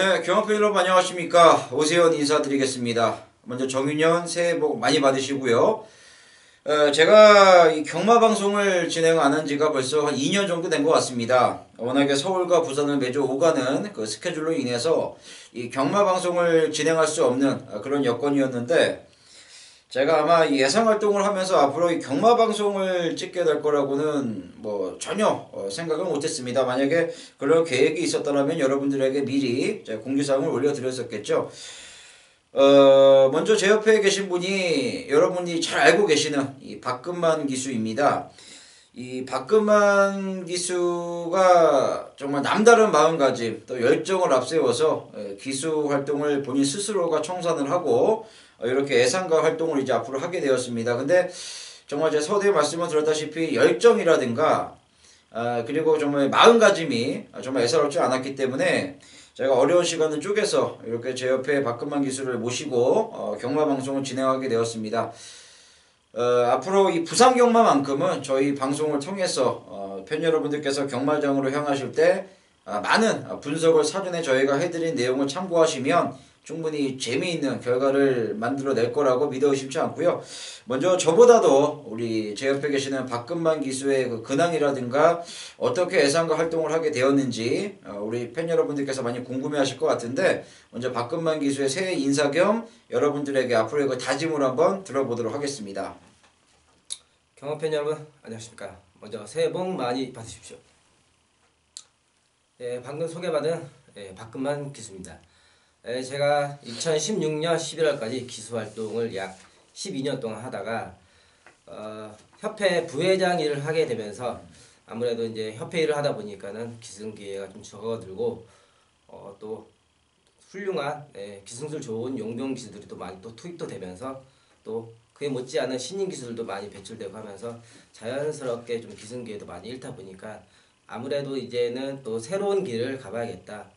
네, 경합팬 여러분 안녕하십니까. 오세훈 인사드리겠습니다. 먼저 정윤현 새해 복 많이 받으시고요. 제가 이 경마 방송을 진행 안 한 지가 벌써 한 2년 정도 된 것 같습니다. 워낙에 서울과 부산을 매주 오가는 그 스케줄로 인해서 이 경마 방송을 진행할 수 없는 그런 여건이었는데, 제가 아마 예상 활동을 하면서 앞으로 이 경마 방송을 찍게 될 거라고는 뭐 전혀 생각을 못했습니다. 만약에 그런 계획이 있었더라면 여러분들에게 미리 제가 공지사항을 올려드렸었겠죠. 먼저 제 옆에 계신 분이 여러분이 잘 알고 계시는 이 박근만 기수입니다. 이 박근만 기수가 정말 남다른 마음가짐 또 열정을 앞세워서 기수 활동을 본인 스스로가 청산을 하고 이렇게 애상가 활동을 이제 앞으로 하게 되었습니다. 근데 정말 제 서두에 말씀을 드렸다시피 열정이라든가 그리고 정말 마음가짐이 정말 애사롭지 않았기 때문에 제가 어려운 시간을 쪼개서 이렇게 제 옆에 박근만 기수를 모시고 경마 방송을 진행하게 되었습니다. 앞으로 이 부산 경마만큼은 저희 방송을 통해서 팬 여러분들께서 경마장으로 향하실 때 많은 분석을 사전에 저희가 해드린 내용을 참고하시면 충분히 재미있는 결과를 만들어낼 거라고 믿어 의심치 않고요. 먼저 저보다도 우리 제 옆에 계시는 박근만 기수의 그 근황이라든가 어떻게 애상가 활동을 하게 되었는지 우리 팬 여러분들께서 많이 궁금해하실 것 같은데, 먼저 박근만 기수의 새해 인사 겸 여러분들에게 앞으로의 그 다짐을 한번 들어보도록 하겠습니다. 경마팬 여러분 안녕하십니까. 먼저 새해 복 많이 받으십시오. 방금 소개받은 박근만 기수입니다. 제가 2016년 11월까지 기수활동을 약 12년 동안 하다가 협회 부회장 일을 하게 되면서 아무래도 이제 협회 일을 하다 보니까는 기승 기회가 좀 적어들고 또 훌륭한 기승술 좋은 용병 기수들이 또 많이 또 투입도 되면서 또 그에 못지않은 신인 기수들도 많이 배출되고 하면서 자연스럽게 좀 기승 기회도 많이 잃다 보니까 아무래도 이제는 또 새로운 길을 가봐야겠다.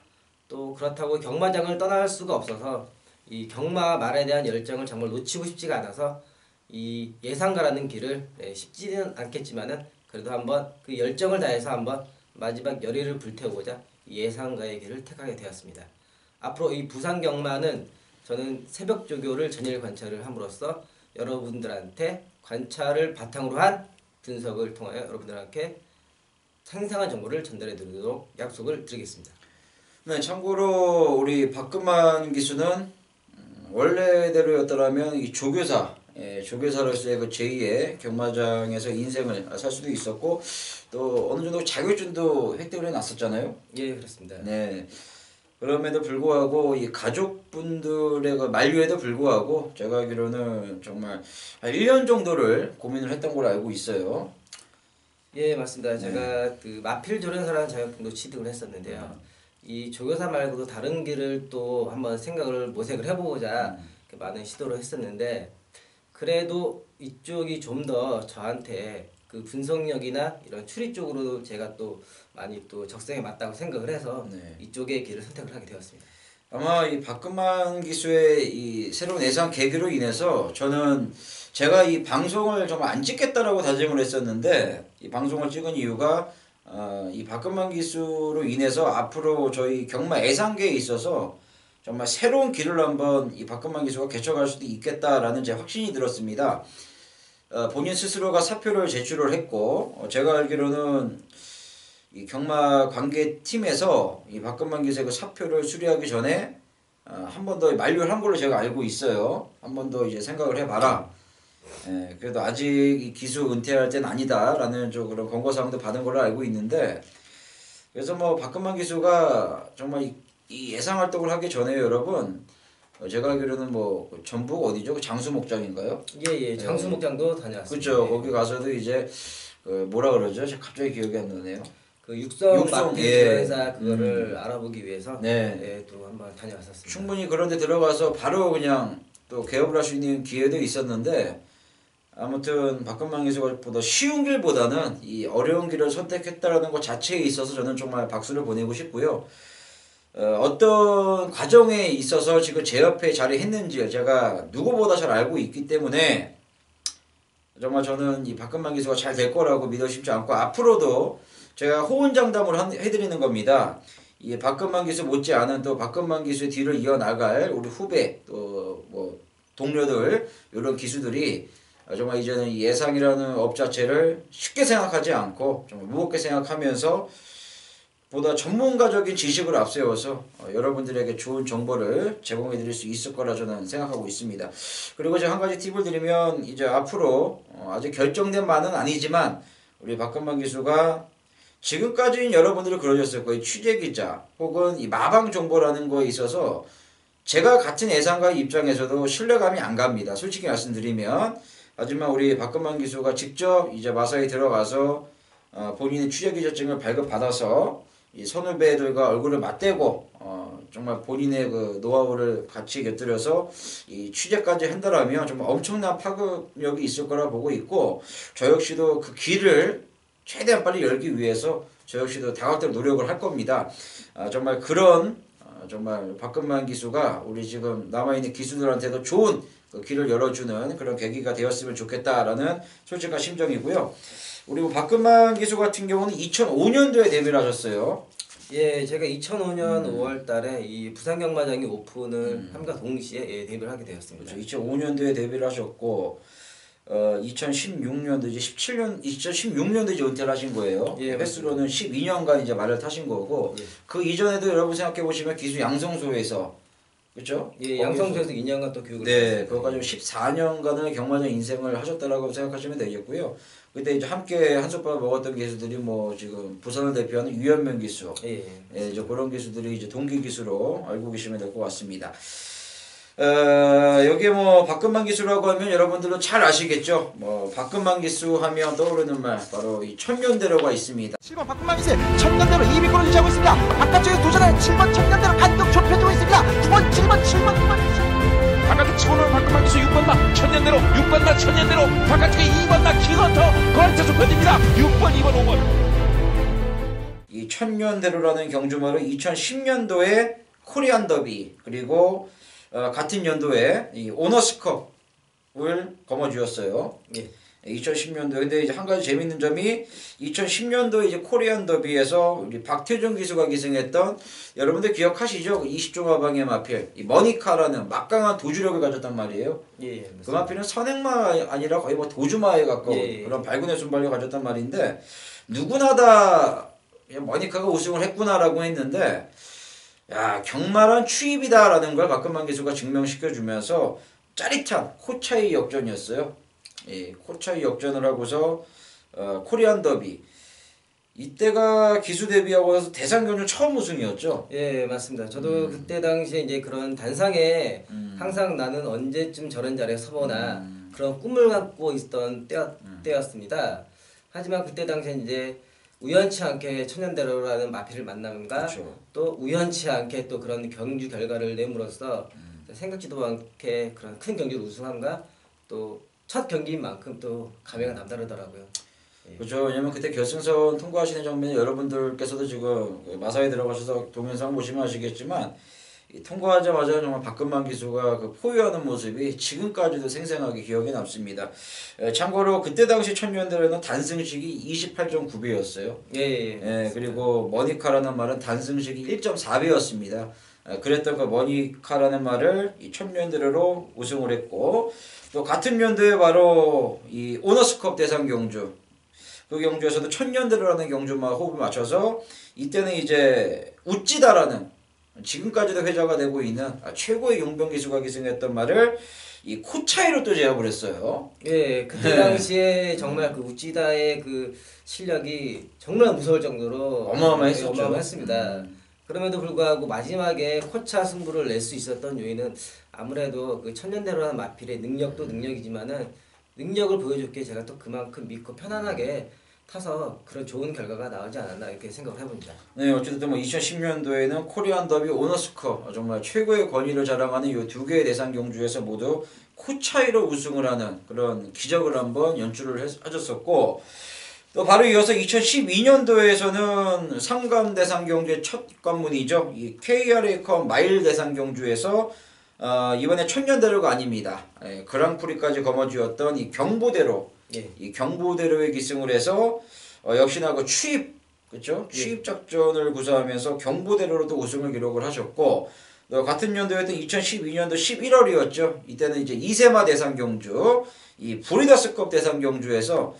또 그렇다고 경마장을 떠날 수가 없어서 이 경마 말에 대한 열정을 정말 놓치고 싶지가 않아서 이 예상가라는 길을 쉽지는 않겠지만은 그래도 한번 그 열정을 다해서 한번 마지막 열의를 불태우고자 예상가의 길을 택하게 되었습니다. 앞으로 이 부산 경마는 저는 새벽 조교를 전일 관찰을 함으로써 여러분들한테 관찰을 바탕으로 한 분석을 통하여 여러분들한테 상세한 정보를 전달해 드리도록 약속을 드리겠습니다. 네, 참고로 우리 박근만 기수는 원래대로였더라면 이 조교사, 조교사로서의 그 제2의 경마장에서 인생을 살 수도 있었고 또 어느 정도 자격증도 획득을 해놨었잖아요. 예, 그렇습니다. 네. 그럼에도 불구하고 이 가족분들의 그 만류에도 불구하고 제가 알기로는 정말 한 1년 정도를 고민을 했던 걸로 알고 있어요. 예, 맞습니다. 제가 그 마필 조련사라는 자격증도 취득을 했었는데요. 이 조교사 말고도 다른 길을 또 한번 생각을 모색을 해보고자 많은 시도를 했었는데, 그래도 이쪽이 좀 더 저한테 그 분석력이나 이런 추리 쪽으로 제가 또 많이 또 적성에 맞다고 생각을 해서 이쪽의 길을 선택을 하게 되었습니다. 아마 이 박근만 기수의 이 새로운 예상 계기로 인해서 저는 제가 이 방송을 정말 안 찍겠다라고 다짐을 했었는데, 이 방송을 찍은 이유가 이 박근만 기수로 인해서 앞으로 저희 경마 애상계에 있어서 정말 새로운 길을 한번 이 박근만 기수가 개척할 수도 있겠다라는 제 확신이 들었습니다. 본인 스스로가 사표를 제출을 했고 제가 알기로는 이 경마 관계팀에서 이 박근만 기수의 그 사표를 수리하기 전에 한 번 더 만류를 한 걸로 제가 알고 있어요. 한 번 더 이제 생각을 해봐라. 그래도 아직 이 기수 은퇴할 때는 아니다라는 좀 그런 권고사항도 받은 걸로 알고 있는데, 그래서 뭐 박근만 기수가 정말 이 예상 활동을 하기 전에 여러분 제가 알기로는 뭐 전북 어디죠? 그 장수목장인가요? 예, 장수목장도 다녀왔습니다. 그렇죠. 거기 가서도 이제 그 뭐라 그러죠? 제가 갑자기 기억이 안 나네요. 그 육성 마필 조련사 그거를 알아보기 위해서 또 한번 다녀왔었습니다. 충분히 그런데 들어가서 바로 그냥 또 개업을 할 수 있는 기회도 있었는데, 아무튼 박근만 기수가 보다 쉬운 길보다는 이 어려운 길을 선택했다라는 것 자체에 있어서 저는 정말 박수를 보내고 싶고요. 어떤 과정에 있어서 지금 제 옆에 자리했는지 제가 누구보다 잘 알고 있기 때문에 정말 저는 이 박근만 기수가 잘 될 거라고 믿어 싶지 않고, 앞으로도 제가 호언장담을 해드리는 겁니다. 이 박근만 기수 못지않은 또 박근만 기수의 뒤를 이어나갈 우리 후배 또 뭐 동료들 이런 기수들이 정말 이제는 예상이라는 업 자체를 쉽게 생각하지 않고 정말 무겁게 생각하면서 보다 전문가적인 지식을 앞세워서 여러분들에게 좋은 정보를 제공해 드릴 수 있을 거라 저는 생각하고 있습니다. 그리고 제가 한 가지 팁을 드리면 이제 앞으로 아직 결정된 바는 아니지만 우리 박근만 기수가 지금까지는 여러분들이 그러셨을 거예요. 취재기자 혹은 이 마방 정보라는 거에 있어서 제가 같은 예상가의 입장에서도 신뢰감이 안 갑니다. 솔직히 말씀드리면. 하지만 우리 박근만 기수가 직접 이제 마사에 들어가서 본인의 취재기자증을 발급받아서 이 선후배들과 얼굴을 맞대고 정말 본인의 그 노하우를 같이 곁들여서 이 취재까지 한다라면 정말 엄청난 파급력이 있을 거라 보고 있고 저 역시도 그 길을 최대한 빨리 열기 위해서 저 역시도 다각도로 노력을 할 겁니다. 정말 그런 정말 박근만 기수가 우리 지금 남아있는 기수들한테도 좋은 그 길을 열어주는 그런 계기가 되었으면 좋겠다라는 솔직한 심정이고요. 우리 박근만 기수 같은 경우는 2005년도에 데뷔를 하셨어요. 예, 제가 2005년 5월 달에 이 부산경마장이 오픈을 함과 동시에 데뷔를 하게 되었습니다. 그렇죠. 2005년도에 데뷔를 하셨고 2016년도 이제 2016년도 이제 은퇴를 하신 거예요. 예, 횟수로는 12년간 이제 말을 타신 거고 예. 그 이전에도 여러분 생각해 보시면 기수 양성소에서 그렇죠? 예, 양성소에서 2년간 또 교육을 네, 그거 가지고 14년간의 경마장 인생을 하셨다라고 생각하시면 되겠고요. 그때 이제 함께 한솥밥 먹었던 기수들이 뭐 지금 부산을 대표하는 유현명 기수, 예. 예, 이제 그런 기수들이 이제 동기 기수로 알고 계시면 될 것 같습니다. 여기 뭐 박근만 기수라고 하면 여러분들은 잘 아시겠죠? 뭐 박근만 기수 하면 떠오르는 말 바로 이 천년대로가 있습니다. 7번 박근만 기수 천년대로 2위권을 유지하고 있습니다. 바깥쪽에 도전하는 7번 천년대로 간격 좁혀주고 있습니다. 9번 7번 바깥쪽 치고는 박근만 기수 6번마 천년대로 6번마 천년대로 바깥쪽에 2번마 기건터 거리차 좁혀집니다. 6번 2번 5번 이 천년대로라는 경주마를 2010년도에 코리안 더비 그리고 같은 연도에 이 오너스컵을 거머쥐었어요. 예. 2010년도. 근데 이제 한 가지 재밌는 점이 2010년도 이제 코리안 더비에서 우리 박태준 기수가 기승했던 여러분들 기억하시죠? 20조 마방의 마필 이 머니카라는 막강한 도주력을 가졌단 말이에요. 예. 그 마필은 선행마 아니라 거의 뭐 도주마에 가까운 예. 그런 발군의 순발력을 가졌단 말인데 누구나 다 머니카가 우승을 했구나라고 했는데 야 경마란 추입이다라는 걸 박근만 기수가 증명시켜주면서 짜릿한 코차이 역전이었어요. 예, 코차이 역전을 하고서 코리안 더비 이때가 기수 데뷔하고 나서 대상 경주 처음 우승이었죠. 예, 맞습니다. 저도 그때 당시에 이제 그런 단상에 항상 나는 언제쯤 저런 자리에 서보나 그런 꿈을 갖고 있던 때였습니다. 하지만 그때 당시에 이제 우연치 않게 천년대로라는 마필을 만남과 그렇죠. 또 우연치 않게 또 그런 경주 결과를 내므로써 생각지도 않게 그런 큰 경주를 우승함과 또 첫 경기인 만큼 또 감회가 남다르더라고요. 예. 그렇죠. 왜냐면 그때 결승선 통과하시는 장면이 여러분들께서도 지금 마사에 들어가셔서 동영상 보시면 아시겠지만 이 통과하자마자 정말 박근만 기수가 그 포효하는 모습이 지금까지도 생생하게 기억에 남습니다. 참고로 그때 당시 천년대로는 단승식이 28.9배였어요. 예. 그리고 머니카라는 말은 단승식이 1.4배였습니다. 그랬던 그 머니카라는 말을 이 천년대로로 우승을 했고 또 같은 연도에 바로 이 오너스컵 대상 경주 그 경주에서도 천년대로라는 경주만 호흡을 맞춰서 이때는 이제 우찌다라는 지금까지도 회자가 되고 있는 최고의 용병 기수가 기승했던 말을 이 코차이로 또 제압을 했어요. 예, 그때 당시에 정말 그 우찌다의 그 실력이 정말 무서울 정도로 어마어마했었죠. 어마어마했습니다. 그럼에도 불구하고 마지막에 코차 승부를 낼 수 있었던 요인은 아무래도 그 천년대로라는 마필의 능력도 능력이지만은 능력을 보여줬기에 제가 또 그만큼 믿고 편안하게 타서 그런 좋은 결과가 나오지 않았나 이렇게 생각을 해봅니다. 네, 어쨌든 뭐 2010년도에는 코리안 더비 오너스컵 정말 최고의 권위를 자랑하는 이 두 개의 대상 경주에서 모두 코차이로 우승을 하는 그런 기적을 한번 연출을 해줬었고 또 바로 이어서 2012년도에서는 상감 대상 경주의 첫 관문이죠. 이 KRA컵 마일 대상 경주에서 이번에 천년대로가 아닙니다. 그랑프리까지 거머쥐었던 이 경보대로 예. 이 경보대로에 기승을 해서 역시나 그 추입 그렇죠? 취입 작전을 구사하면서 경보대로로도 우승을 기록을 하셨고 같은 연도였던 2012년도 11월이었죠. 이때는 이제 이세마 대상 경주, 이 브리더스컵 대상 경주에서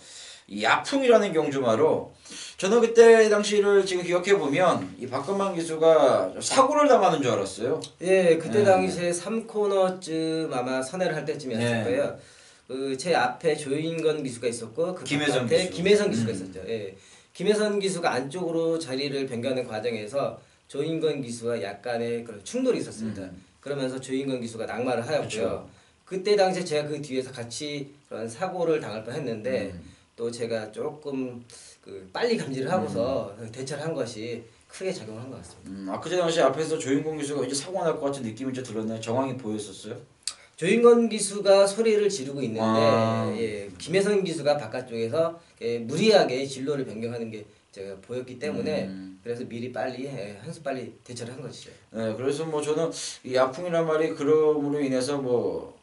이 야풍이라는 경주마로 저는 그때 당시를 지금 기억해 보면 이 박근만 기수가 사고를 당하는 줄 알았어요. 예, 그때 당시에 3코너쯤 아마 선회를 할 때쯤이었을 거예요. 그 제 앞에 조인건 기수가 있었고 그 김혜선 앞에 기수. 김혜선 기수가 있었죠. 예. 김혜선 기수가 안쪽으로 자리를 변경하는 과정에서 조인건 기수와 약간의 그런 충돌이 있었습니다. 그러면서 조인건 기수가 낙마를 하였고요. 그쵸. 그때 당시에 제가 그 뒤에서 같이 그런 사고를 당할 뻔했는데 또 제가 조금 그 빨리 감지를 하고서 대처를 한 것이 크게 작용을 한 것 같습니다. 그때 당시 앞에서 조인공 기수가 이제 사고가 날 것 같은 느낌이 좀 들었나요? 정황이 보였었어요? 조인건 기수가 소리를 지르고 있는데 예, 김혜선 기수가 바깥쪽에서 무리하게 진로를 변경하는 게 제가 보였기 때문에 그래서 미리 빨리 한 수 빨리 대처를 한 것이죠. 네, 그래서 뭐 저는 이 야풍이란 말이 그럼으로 인해서 뭐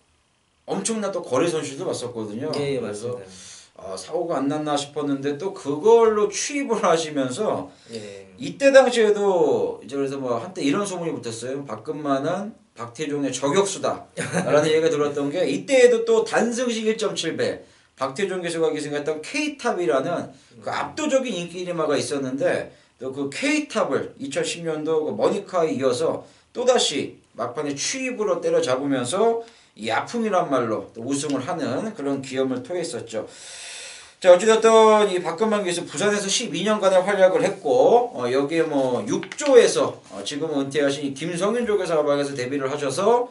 엄청난 또 거리 손실도 봤었거든요. 예, 그래서 맞습니다. 사고가 안 났나 싶었는데 또 그걸로 취입을 하시면서 예. 이때 당시에도 이제 그래서 뭐 한때 이런 소문이 붙었어요. 박근만은 박태종의 저격수다라는 얘기가 들었던 게 이때에도 또 단승식 1.7배 박태종 기수가 기승했던 K탑이라는 그 압도적인 인기 이름화가 있었는데 또 그 K탑을 2010년도 그 머니카에 이어서 또다시 막판에 취입으로 때려잡으면서 이 아픔이란 말로 또 우승을 하는 그런 기염을 토했었죠. 자, 어찌됐든 이 박근만 기수 부산에서 12년간의 활약을 했고 여기에 뭐 6조에서 지금은 은퇴하신 김성윤 조교사 마방에서 데뷔를 하셔서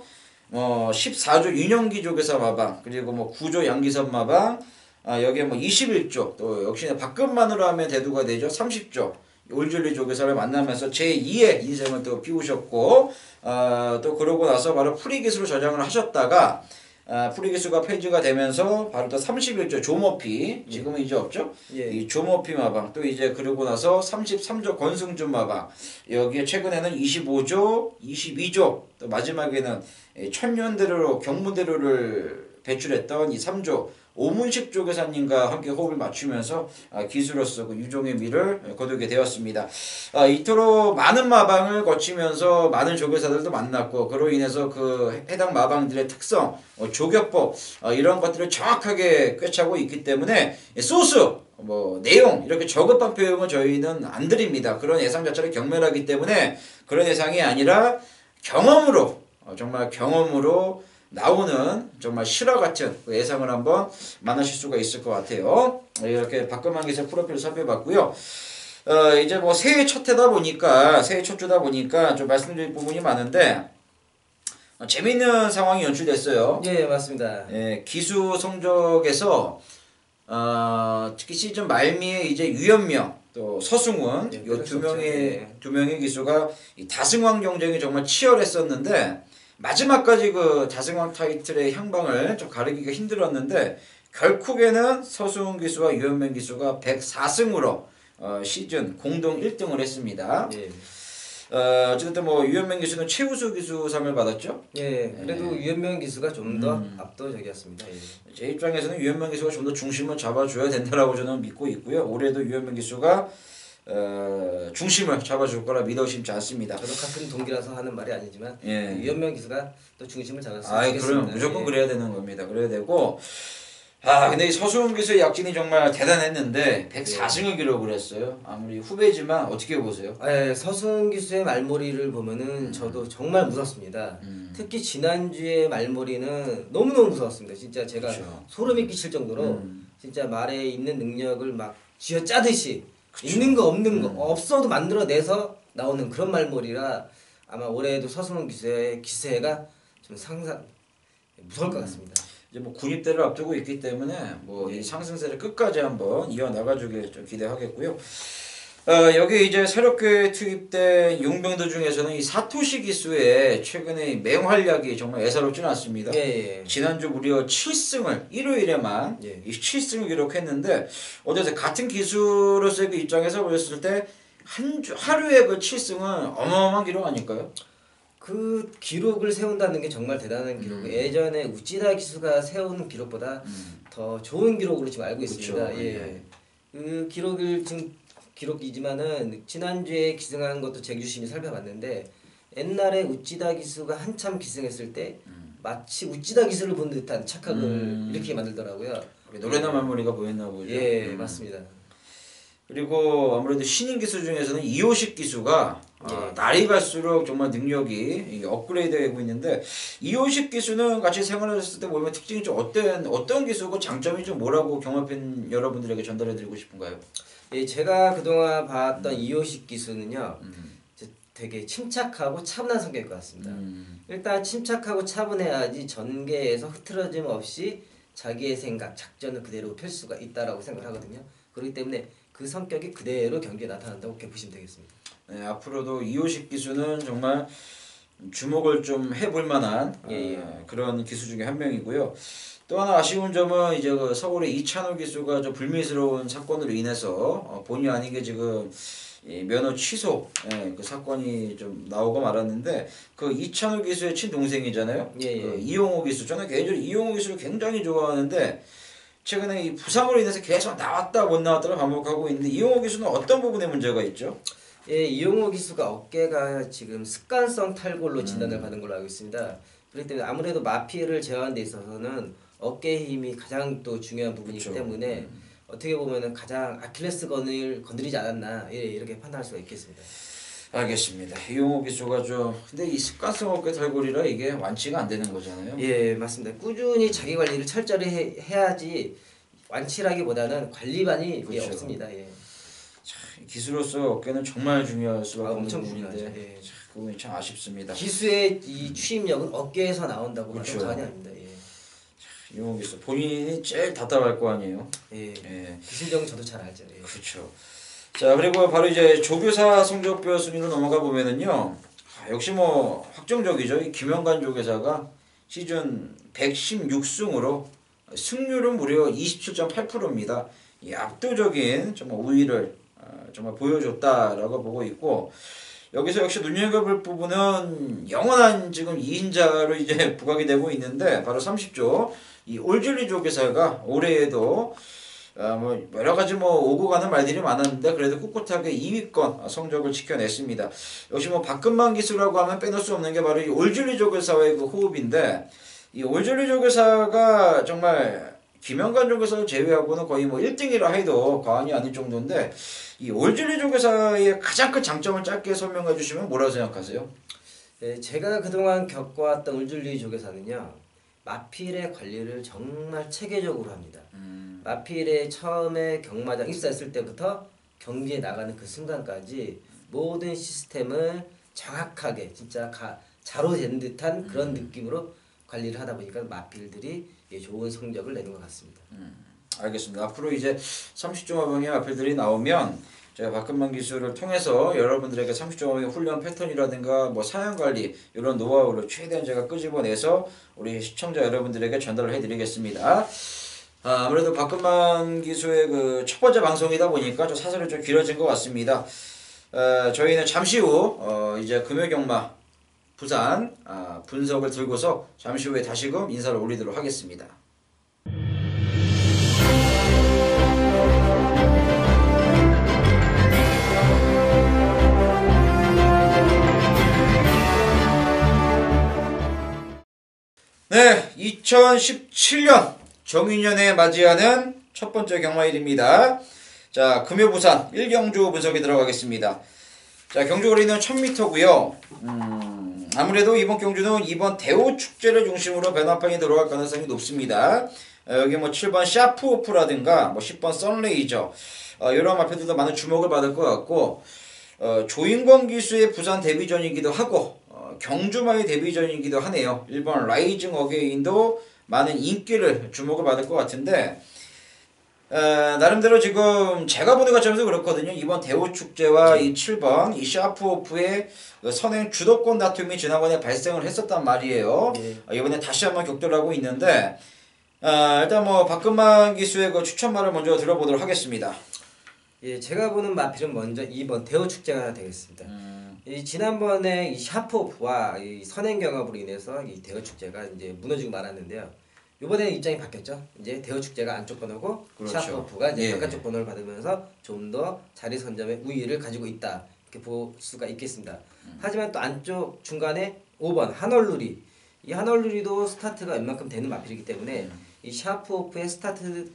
14조 윤영기 조교사 마방 그리고 뭐 9조 양기선 마방 여기에 뭐 21조 또 역시나 박근만으로 하면 대두가 되죠. 30조 올줄리 조교사를 만나면서 제2의 인생을 또 피우셨고 또 그러고 나서 바로 프리기수로 전향을 하셨다가 프리기수가 폐지가 되면서 바로 또 31조 조모피 지금은 이제 없죠. 예. 이 조모피 마방 또 이제 그러고 나서 33조 권승준 마방 여기에 최근에는 25조 22조 또 마지막에는 천년대로로 경무대로를 배출했던 이 3조 오문식 조교사님과 함께 호흡을 맞추면서 기수로서 그 유종의 미를 거두게 되었습니다. 이토록 많은 마방을 거치면서 많은 조교사들도 만났고 그로 인해서 그 해당 마방들의 특성, 조교법 이런 것들을 정확하게 꿰차고 있기 때문에 소스 뭐 내용 이렇게 저급한 표현은 저희는 안 드립니다. 그런 예상 자체를 경멸하기 때문에 그런 예상이 아니라 경험으로 정말 경험으로 나오는 정말 실화 같은 그 예상을 한번 만나실 수가 있을 것 같아요. 이렇게 박근만 기수 프로필을 살펴봤고요. 이제 뭐 새해 첫 해다 보니까 새해 첫 주다 보니까 좀 말씀드릴 부분이 많은데 재미있는 상황이 연출됐어요. 예, 맞습니다. 예, 기수 성적에서 특히 시즌 말미에 이제 유현명 또 서승훈 예, 이 두 그랬었죠. 명의 기수가 이 다승왕 경쟁이 정말 치열했었는데 마지막까지 그 다승왕 타이틀의 향방을 좀 가리기가 힘들었는데 결국에는 서승훈 기수와 유현명 기수가 104승으로 시즌 공동 1등을 했습니다. 예. 어쨌든 뭐 유현명 기수는 최우수 기수상을 받았죠. 예, 그래도 유현명 기수가 좀 더 압도적이었습니다. 예. 제 입장에서는 유현명 기수가 좀 더 중심을 잡아줘야 된다라고 저는 믿고 있고요. 올해도 유현명 기수가 중심을 잡아줄 거라 믿어 심지 않습니다. 저도 같은 동기라서 하는 말이 아니지만 예. 유현명 기수가 또 중심을 잡았으면 아이 좋겠습니다. 그럼 무조건 예. 그래야 되는 겁니다. 그래야 되고 근데 이 서수훈 기수의 약진이 정말 대단했는데 104승을 기록을 했어요. 아무리 후배지만 어떻게 보세요? 예, 서승훈 기수의 말머리를 보면은 저도 정말 무섭습니다. 특히 지난주에 말머리는 너무너무 무서웠습니다. 진짜 제가 그쵸. 소름이 끼칠 정도로 진짜 말에 있는 능력을 막 쥐어짜듯이 있는 거 없는 거 없어도 만들어내서 나오는 그런 말머리라 아마 올해도 서승훈 기수의 기세가 좀 상상 무서울 것 같습니다. 이제 뭐 군입대를 앞두고 있기 때문에 뭐 이 상승세를 끝까지 한번 이어 나가주길 좀 기대하겠고요. 여기 이제 새롭게 투입된 용병들 중에서는 이 사토시 기수의 최근에 맹활약이 정말 예사롭지는 않습니다. 예, 예. 지난주 무려 7승을 일요일에만 예. 이 7승을 기록했는데 어제서 같은 기수로서의 그 입장에서 보셨을 때 하루에 그 7승은 어마어마한 기록 아닐까요? 그 기록을 세운다는 게 정말 대단한 기록. 예전에 우찌다 기수가 세운 기록보다 더 좋은 기록으로 지금 알고 있습니다. 그쵸. 예. 그 기록을 지금 기록이지만은 지난주에 기승한 것도 제가 유심히 살펴봤는데 옛날에 우찌다 기수가 한참 기승했을 때 마치 우찌다 기수를 본 듯한 착각을 이렇게 만들더라고요. 노래나 말머리가 보였나 보죠. 예, 맞습니다. 그리고 아무래도 신인 기수 중에서는 이호식 기수가 날이 갈수록 정말 능력이 업그레이드되고 있는데 이호식 기수는 같이 생활하셨을 때 보면 특징이 좀 어떤 기수고 장점이 좀 뭐라고 경험팬 여러분들에게 전달해드리고 싶은가요? 예, 제가 그동안 봤던 이호식 기수는요. 되게 침착하고 차분한 성격일 것 같습니다. 일단 침착하고 차분해야지 전개에서 흐트러짐 없이 자기의 생각, 작전을 그대로 펼 수가 있다라고 생각하거든요. 그렇기 때문에 그 성격이 그대로 경기에 나타난다고 그렇게 보시면 되겠습니다. 네, 앞으로도 이호식 기수는 정말 주목을 좀 해볼 만한 그런 기수 중에 한 명이고요. 또 하나 아쉬운 점은 이제 그 서울의 이찬호 기수가 좀 불미스러운 사건으로 인해서 본의 아니게 지금 면허 취소 그 사건이 좀 나오고 말았는데 그 이찬호 기수의 친동생이잖아요. 그 이용호 기수. 저는 개인적으로 이용호 기수를 굉장히 좋아하는데 최근에 이 부상으로 인해서 계속 나왔다 못 나왔다를 반복하고 있는데 이용호 기수는 어떤 부분에 문제가 있죠? 예, 이용호 기수가 어깨가 지금 습관성 탈골로 진단을 받은 걸로 알고 있습니다. 그렇기 때문에 아무래도 마피를 제어하는 데 있어서는 어깨 힘이 가장 또 중요한 부분이기 때문에 어떻게 보면은 가장 아킬레스건을 건드리지 않았나 이렇게 판단할 수가 있겠습니다. 알겠습니다. 이용호 기수가 좀 근데 이 습관성 어깨 탈골이라 이게 완치가 안 되는 거잖아요. 예, 맞습니다. 꾸준히 자기 관리를 철저히 해야지 완치라기보다는 관리반이 그렇죠. 없습니다. 예. 기수로서 어깨는 정말 중요할 수밖에 없는 엄청 부분인데 중요하죠. 예. 그 부분이 참 아쉽습니다. 기수의 이 추임력은 어깨에서 나온다고 봐도 그렇죠. 과언이 아닙니다. 예. 이용호 기수 본인이 제일 답답할 거 아니에요. 예. 그 심정은 저도 잘 알죠. 예. 그렇죠. 자 그리고 바로 이제 조교사 성적표 순위로 넘어가 보면은요. 역시 뭐 확정적이죠. 이 김영관 조교사가 시즌 116승으로 승률은 무려 27.8%입니다. 이 압도적인 정말 우위를 정말 보여줬다라고 보고 있고 여기서 역시 눈여겨볼 부분은 영원한 지금 2인자로 이제 부각이 되고 있는데 바로 30조 이 올줄리 조교사가 올해에도 뭐 여러 가지 뭐 오고 가는 말들이 많았는데 그래도 꿋꿋하게 2위권 성적을 지켜냈습니다. 역시 뭐 박근만 기수라고 하면 빼놓을 수 없는 게 바로 이 올줄리 조교사와의 그 호흡인데 이 올줄리 조교사가 정말 김영관 조교사를 제외하고는 거의 뭐 1등이라 해도 과언이 아닐 정도인데 이 올줄리 조교사의 가장 큰 장점을 짧게 설명해 주시면 뭐라고 생각하세요? 네, 제가 그동안 겪어왔던 올줄리 조교사는요. 마필의 관리를 정말 체계적으로 합니다. 마필의 처음에 경마장 입사했을 때부터 경기에 나가는 그 순간까지 모든 시스템을 정확하게 진짜 자로 잰 듯한 그런 느낌으로 관리를 하다 보니까 마필들이 좋은 성적을 내는 것 같습니다. 알겠습니다. 앞으로 이제 30종합형의 마필들이 나오면 제가 박근만 기수를 통해서 여러분들에게 30종합형 훈련 패턴이라든가 뭐 사양 관리 이런 노하우를 최대한 제가 끄집어내서 우리 시청자 여러분들에게 전달을 해드리겠습니다. 아무래도 박근만 기수의 그 첫 번째 방송이다 보니까 좀 사설이 좀 길어진 것 같습니다. 저희는 잠시 후 이제 금요경마 부산 분석을 들고서 잠시 후에 다시금 인사를 올리도록 하겠습니다. 네, 2017년 정인년에 맞이하는 첫 번째 경마일입니다. 자, 금요 부산 1경주 분석에 들어가겠습니다. 자, 경주거리는 1000m고요. 아무래도 이번 경주는 이번 대호 축제를 중심으로 변화판이 들어갈 가능성이 높습니다. 여기 뭐 7번 샤프오프라든가 뭐 10번 썬레이저 이런 마표들도 많은 주목을 받을 것 같고 조인권 기수의 부산 데뷔전이기도 하고 경주마의 데뷔전이기도 하네요. 1번 라이징 어게인도 많은 인기를 주목을 받을 것 같은데 나름대로 지금 제가 보는 것처럼도 그렇거든요. 이번 대호축제와 이 7번 이 샤프오프의 선행 주도권 다툼이 지난번에 발생을 했었단 말이에요. 이번에 다시 한번 격돌하고 있는데 일단 뭐 박근만 기수의 그 추천말을 먼저 들어보도록 하겠습니다. 예, 제가 보는 마필은 먼저 이번 대호축제가 되겠습니다. 이 지난번에 이 샤프오프와 이 선행 경합으로 인해서 이 대호축제가 이제 무너지고 말았는데요. 이번에 입장이 바뀌었죠. 이제 대우 축제가 안쪽 번호고 그렇죠. 샤프오프가 이제 예. 바깥쪽 번호를 받으면서 좀 더 자리 선점의 우위를 가지고 있다. 이렇게 볼 수가 있겠습니다. 하지만 또 안쪽 중간에 5번 한얼누리, 이 한얼누리도 스타트가 웬만큼 되는 마필이기 때문에 이 샤프오프의 스타트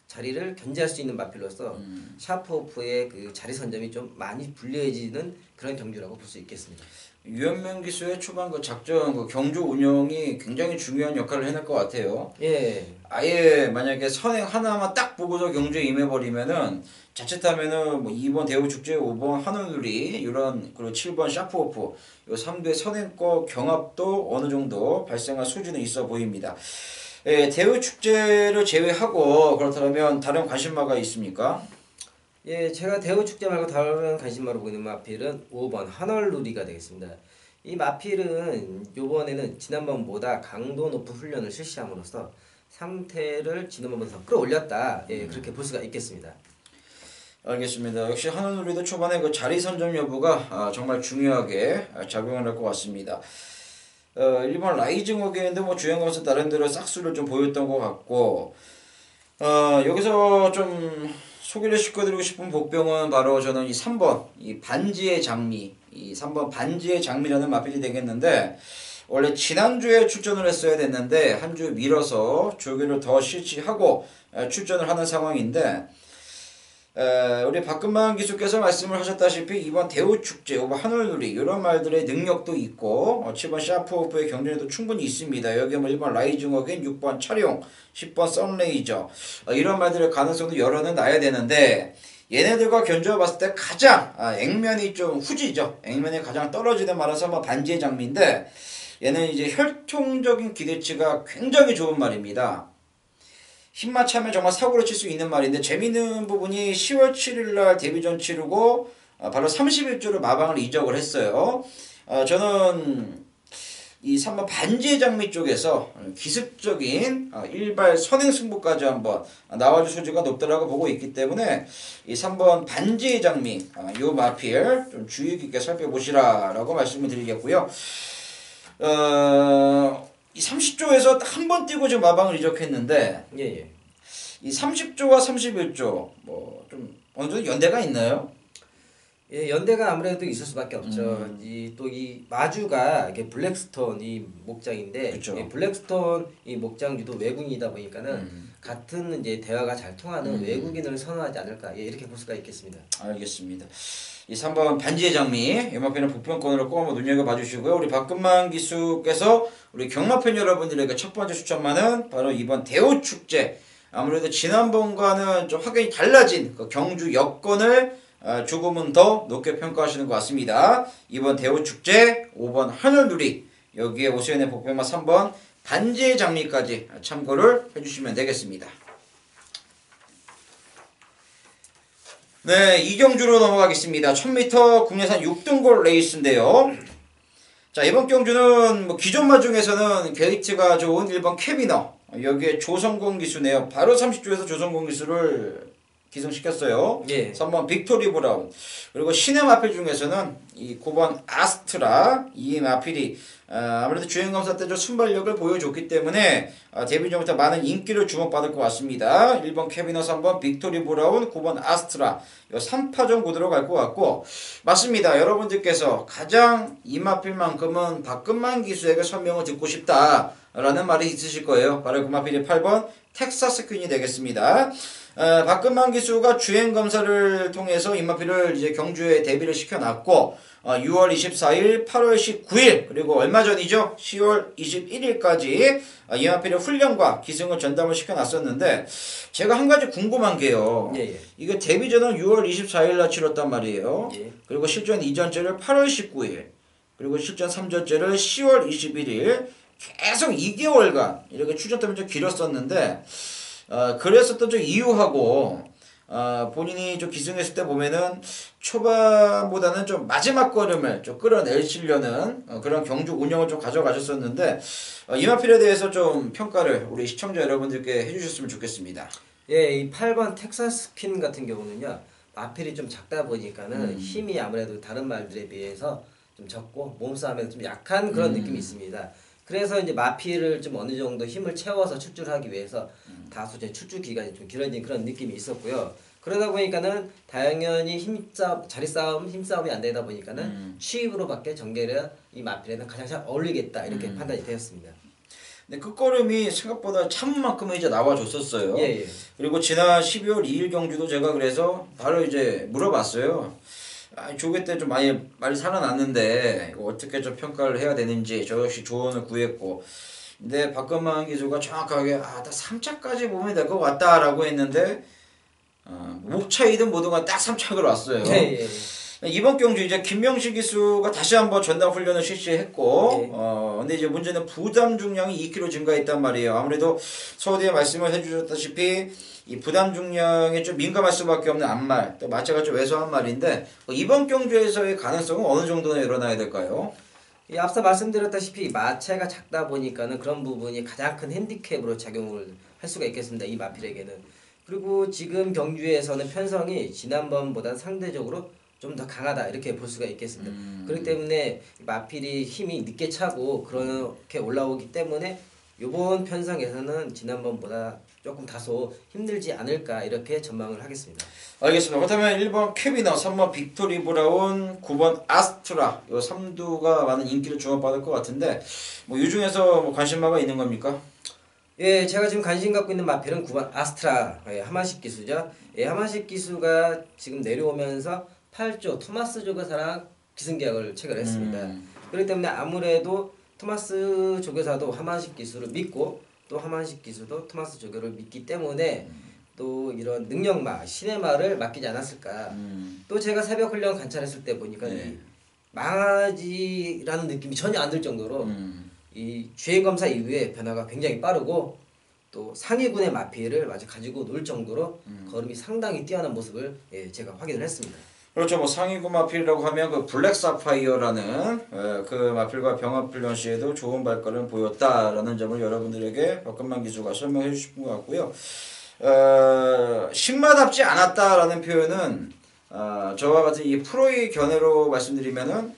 자리를 견제할 수 있는 마필로서 샤프오프의 그 자리 선점이 좀 많이 불리해지는 그런 경주라고 볼 수 있겠습니다. 유현명 기수의 초반 그 작전, 그 경주 운영이 굉장히 중요한 역할을 해낼 것 같아요. 예. 아예 만약에 선행 하나만 딱 보고서 경주에 임해버리면은 자칫하면은 뭐 2번 대우축제, 5번 한우누리 이런 그리고 7번 샤프오프 요 3대 선행과 경합도 어느 정도 발생할 수준은 있어 보입니다. 예, 대우축제를 제외하고 그렇다면 다른 관심마가 있습니까? 예, 제가 대우 축제 말고 다른 관심마로 보이는 마필은 5번 한얼누리가 되겠습니다. 이 마필은 이번에는 지난번보다 강도 높은 훈련을 실시함으로써 상태를 지난번보다 더 끌어올렸다. 예, 그렇게 볼 수가 있겠습니다. 알겠습니다. 역시 한우누리도 초반에 그 자리 선점 여부가 정말 중요하게 작용을 할 것 같습니다. 1번 라이징 어게인도 뭐 주행하면서 나름대로 싹수를 좀 보였던 것 같고 여기서 좀 소개를 시켜드리고 싶은 복병은 바로 저는 이 3번 이 반지의 장미, 이 3번 반지의 장미라는 마필이 되겠는데 원래 지난주에 출전을 했어야 됐는데 한 주 미뤄서 조교를 더 실시하고 출전을 하는 상황인데 우리 박근만 기수께서 말씀을 하셨다시피 이번 대우축제, 이번 한울누리 이런 말들의 능력도 있고 7번 샤프오프의 경쟁에도 충분히 있습니다. 여기에 뭐 1번 라이징 어게인, 6번 차룡, 10번 썬레이저 이런 말들의 가능성도 열어는 놔야 되는데 얘네들과 견주어 봤을 때 가장 액면이 좀 후지죠. 액면이 가장 떨어지는 말아서 뭐 반지의 장미인데 얘는 이제 혈통적인 기대치가 굉장히 좋은 말입니다. 힘만 차면 정말 사고를 칠 수 있는 말인데 재미있는 부분이 10월 7일날 데뷔전 치르고 바로 31조로 마방을 이적을 했어요. 저는 이 3번 반지의 장미 쪽에서 기습적인 일발 선행 승부까지 한번 나와줄 소지가 높다라고 보고 있기 때문에 이 3번 반지의 장미 요 마필 좀 주의 깊게 살펴보시라라고 말씀을 드리겠고요. 이 30조에서 한 번 뛰고 지금 마방을 이적했는데 예. 이 30조와 31조 뭐 좀 어느 정도 연대가 있나요? 예, 연대가 아무래도 있을 수밖에 없죠. 또 이 마주가 이게 블랙스톤 이 목장인데 그쵸. 이 블랙스톤 이 목장주도 외국인이다 보니까는 같은 이제 대화가 잘 통하는 외국인을 선호하지 않을까 이렇게 볼 수가 있겠습니다. 알겠습니다. 이 3번 반지의 장미 이마편은 복병권으로 꼭 한번 눈여겨봐 주시고요. 우리 박근만 기수께서 우리 경마팬 여러분들에게 첫 번째 추천만은 바로 이번 대우축제 아무래도 지난번과는 좀 확연히 달라진 그 경주 여건을 조금은 더 높게 평가하시는 것 같습니다. 이번 대우축제 5번 하늘누리 여기에 오수연의 복병마 3번 반지의 장미까지 참고를 해주시면 되겠습니다. 네, 이 경주로 넘어가겠습니다. 1000m 국내산 6등골 레이스인데요. 자, 이번 경주는 뭐 기존 마 중에서는 게이트가 좋은 1번 캐비너 여기에 조성공 기수네요. 바로 30조에서 조성공 기수를 기승시켰어요. 예. 3번 빅토리 브라운 그리고 신의 마필 중에서는 이 9번 아스트라 이 마필이 아무래도 주행검사 때 좀 순발력을 보여줬기 때문에 데뷔 전부터 많은 인기를 주목받을 것 같습니다. 1번 캐비너, 3번 빅토리 브라운, 9번 아스트라 이 3파전 구도로 갈 것 같고 맞습니다. 여러분들께서 가장 이 마필만큼은 박근만 기수에게 설명을 듣고 싶다라는 말이 있으실 거예요. 바로 그 마필이 8번 텍사스 퀸이 되겠습니다. 박근만 기수가 주행검사를 통해서 임마필을 이제 경주에 데뷔를 시켜놨고 6월 24일, 8월 19일 그리고 얼마 전이죠 10월 21일까지 임마필의 훈련과 기승을 전담을 시켜놨었는데 제가 한 가지 궁금한 게요. 예. 이게 데뷔전은 6월 24일날 치렀단 말이에요. 예. 그리고 실전 2전째를 8월 19일 그리고 실전 3전째를 10월 21일 계속 2개월간 이렇게 출전 텀이 좀 길었었는데 그랬었던 좀 이유하고 본인이 좀 기승했을 때 보면은 초반보다는 좀 마지막 걸음을 좀 끌어내시려는 그런 경주 운영을 좀 가져가셨었는데 이마필에 대해서 좀 평가를 우리 시청자 여러분들께 해주셨으면 좋겠습니다. 예, 이 8번 텍사스 퀸 같은 경우는요 마필이 좀 작다 보니까는 힘이 아무래도 다른 말들에 비해서 좀 적고 몸싸움에서 좀 약한 그런 느낌이 있습니다. 그래서 이제 마피를 좀 어느 정도 힘을 채워서 출주를 하기 위해서 다소 이제 출주 기간이 좀 길어진 그런 느낌이 있었고요. 그러다 보니까는 당연히 자리 싸움, 힘 싸움이 안 되다 보니까는 취입으로밖에 정계를 이 마필에는 가장 잘 어울리겠다 이렇게 판단이 되었습니다. 근데 끝걸음이 생각보다 참만큼은 이제 나와줬었어요. 예. 그리고 지난 12월 2일 경주도 제가 그래서 바로 이제 물어봤어요. 조개 때 좀 많이 살아났는데 이거 어떻게 좀 평가를 해야 되는지 저 역시 조언을 구했고, 근데 박근만 기수가 정확하게 딱 3차까지 보면 될 것 같다라고 했는데 목차이든 뭐든 딱 3차로 왔어요. 예. 이번 경주 이제 김명식 기수가 다시 한번 전담 훈련을 실시했고, 예. 근데 이제 문제는 부담 중량이 2kg 증가했단 말이에요. 아무래도 서두에 말씀을 해주셨다시피 이 부담 중량에 좀 민감할 수밖에 없는 앞말, 또 마체가 좀 왜소한 말인데 이번 경주에서의 가능성은 어느 정도나 일어나야 될까요? 앞서 말씀드렸다시피 마체가 작다 보니까는 그런 부분이 가장 큰 핸디캡으로 작용을 할 수가 있겠습니다. 이 마필에게는. 그리고 지금 경주에서는 편성이 지난번보다 상대적으로 좀 더 강하다 이렇게 볼 수가 있겠습니다. 그렇기 때문에 마필이 힘이 늦게 차고 그렇게 올라오기 때문에 이번 편성에서는 지난번보다 조금 다소 힘들지 않을까 이렇게 전망을 하겠습니다. 알겠습니다. 그렇다면 1번 캐비너, 3번 빅토리 브라운, 9번 아스트라 이 3두가 많은 인기를 주목받을 것 같은데 이 중에서 관심마가 있는 겁니까? 예, 제가 지금 관심 갖고 있는 마필은 9번 아스트라 하만식 기수죠. 예, 하만식 기수가 지금 내려오면서 8조 토마스 조교사랑 기승계약을 체결했습니다. 그렇기 때문에 아무래도 토마스 조교사도 하만식 기수를 믿고 또 하만식 기수도 토마스 조교를 믿기 때문에 또 이런 능력마, 신의 말을 맡기지 않았을까. 또 제가 새벽 훈련 관찰했을 때 보니까 이 망아지라는 느낌이 전혀 안 들 정도로 이 주행 검사 이후에 변화가 굉장히 빠르고 또 상위군의 마피를 마치 가지고 놀 정도로 걸음이 상당히 뛰어난 모습을 제가 확인을 했습니다. 그렇죠. 상위군 마필이라고 하면 그 블랙 사파이어라는 그 마필과 병합훈련 시에도 좋은 발걸음을 보였다라는 점을 여러분들에게 박근만 기수가 설명해 주신 것 같고요. 신마답지 않았다라는 표현은 저와 같은 이 프로의 견해로 말씀드리면은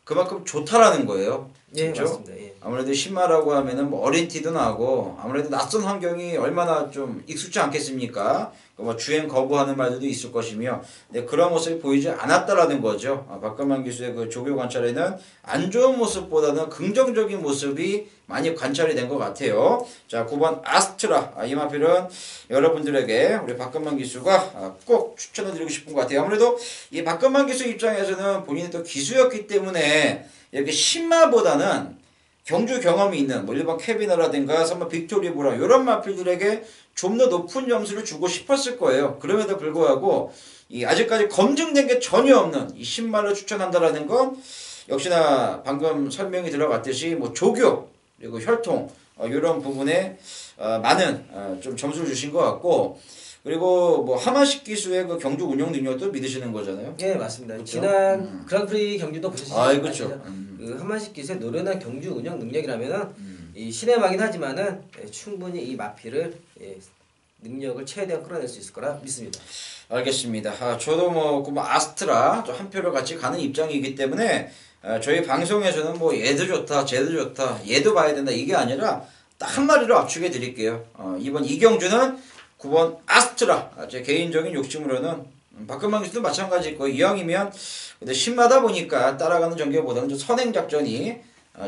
그만큼 좋다라는 거예요. 예, 그렇죠? 맞습니다. 예. 아무래도 신마라고 하면은 어린 티도 나고 아무래도 낯선 환경이 얼마나 좀 익숙지 않겠습니까? 주행 거부하는 말들도 있을 것이며, 근데 그런 모습이 보이지 않았다라는 거죠. 박근만 기수의 그 조교 관찰에는 안 좋은 모습보다는 긍정적인 모습이 많이 관찰이 된 것 같아요. 자, 9번 아스트라 이 마필은 여러분들에게 우리 박근만 기수가 꼭 추천해드리고 싶은 것 같아요. 아무래도 이 박근만 기수 입장에서는 본인이 또 기수였기 때문에 이렇게 신마보다는 경주 경험이 있는 1번 캐비너라든가 3번 빅토리 브라운 이런 마필들에게 좀 더 높은 점수를 주고 싶었을 거예요. 그럼에도 불구하고 아직까지 검증된 게 전혀 없는 이 신마를 추천한다라는 건 역시나 방금 설명이 들어갔듯이 조교 그리고 혈통 이런 부분에 많은 좀 점수를 주신 것 같고, 그리고 하만식 기수의 그 경주 운영 능력도 믿으시는 거잖아요. 예, 맞습니다. 그렇죠? 지난 그랑프리 경주도 보셨죠? 그렇죠. 그 하만식 기수의 노련한 경주 운영 능력이라면은 이 신뢰하긴 하지만은 충분히 이 마피를 능력을 최대한 끌어낼 수 있을 거라 믿습니다. 알겠습니다. 저도 아스트라 한 표를 같이 가는 입장이기 때문에 저희 방송에서는 얘도 좋다, 쟤도 좋다, 얘도 봐야 된다 이게 아니라 딱 한 마리로 압축해 드릴게요. 이번 이경주는 9번 아스트라. 제 개인적인 욕심으로는 박근만 기수도 마찬가지고 이왕이면 근데 신마다 보니까 따라가는 전개보다는 좀 선행 작전이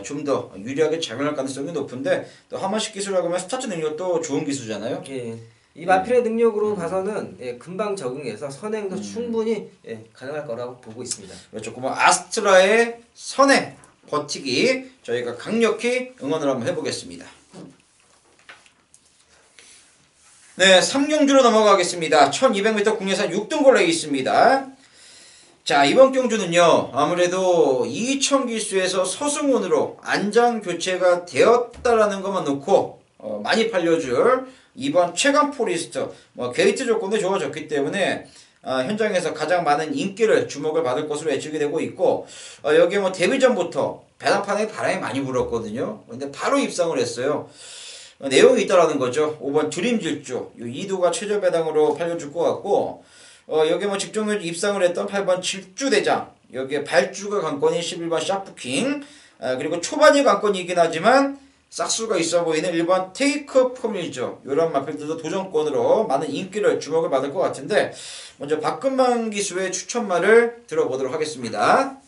좀 더 유리하게 작용할 가능성이 높은데, 또 하만식 기수라고 하면 스타트 능력도 좋은 기수잖아요. 예. 이 마필의 능력으로 봐서는 금방 적응해서 선행도 충분히 가능할 거라고 보고 있습니다. 그렇죠. 그럼 아스트라의 선행 버티기 저희가 강력히 응원을 한번 해보겠습니다. 네, 삼경주로 넘어가겠습니다. 1200m 국내산 6등 레이스있습니다. 자, 이번 경주는요, 아무래도 2000 기수에서 서승훈으로 안장 교체가 되었다라는 것만 놓고 많이 팔려줄 2번 최강 포리스트, 게이트 조건도 좋아졌기 때문에 현장에서 가장 많은 인기를 주목을 받을 것으로 예측이 되고 있고, 여기에 데뷔 전부터 배당판에 바람이 많이 불었거든요. 근데 바로 입상을 했어요. 내용이 있다라는 거죠. 5번 드림질주, 이두가 최저 배당으로 팔려줄 것 같고, 여기에 직종을 입상을 했던 8번 질주대장, 여기에 발주가 관건인 11번 샤프킹, 그리고 초반이 관건이긴 하지만 싹수가 있어 보이는 1번 테이크 포밀죠. 이런 마필들도 도전권으로 많은 인기를 주목을 받을 것 같은데 먼저 박근만 기수의 추천말을 들어보도록 하겠습니다.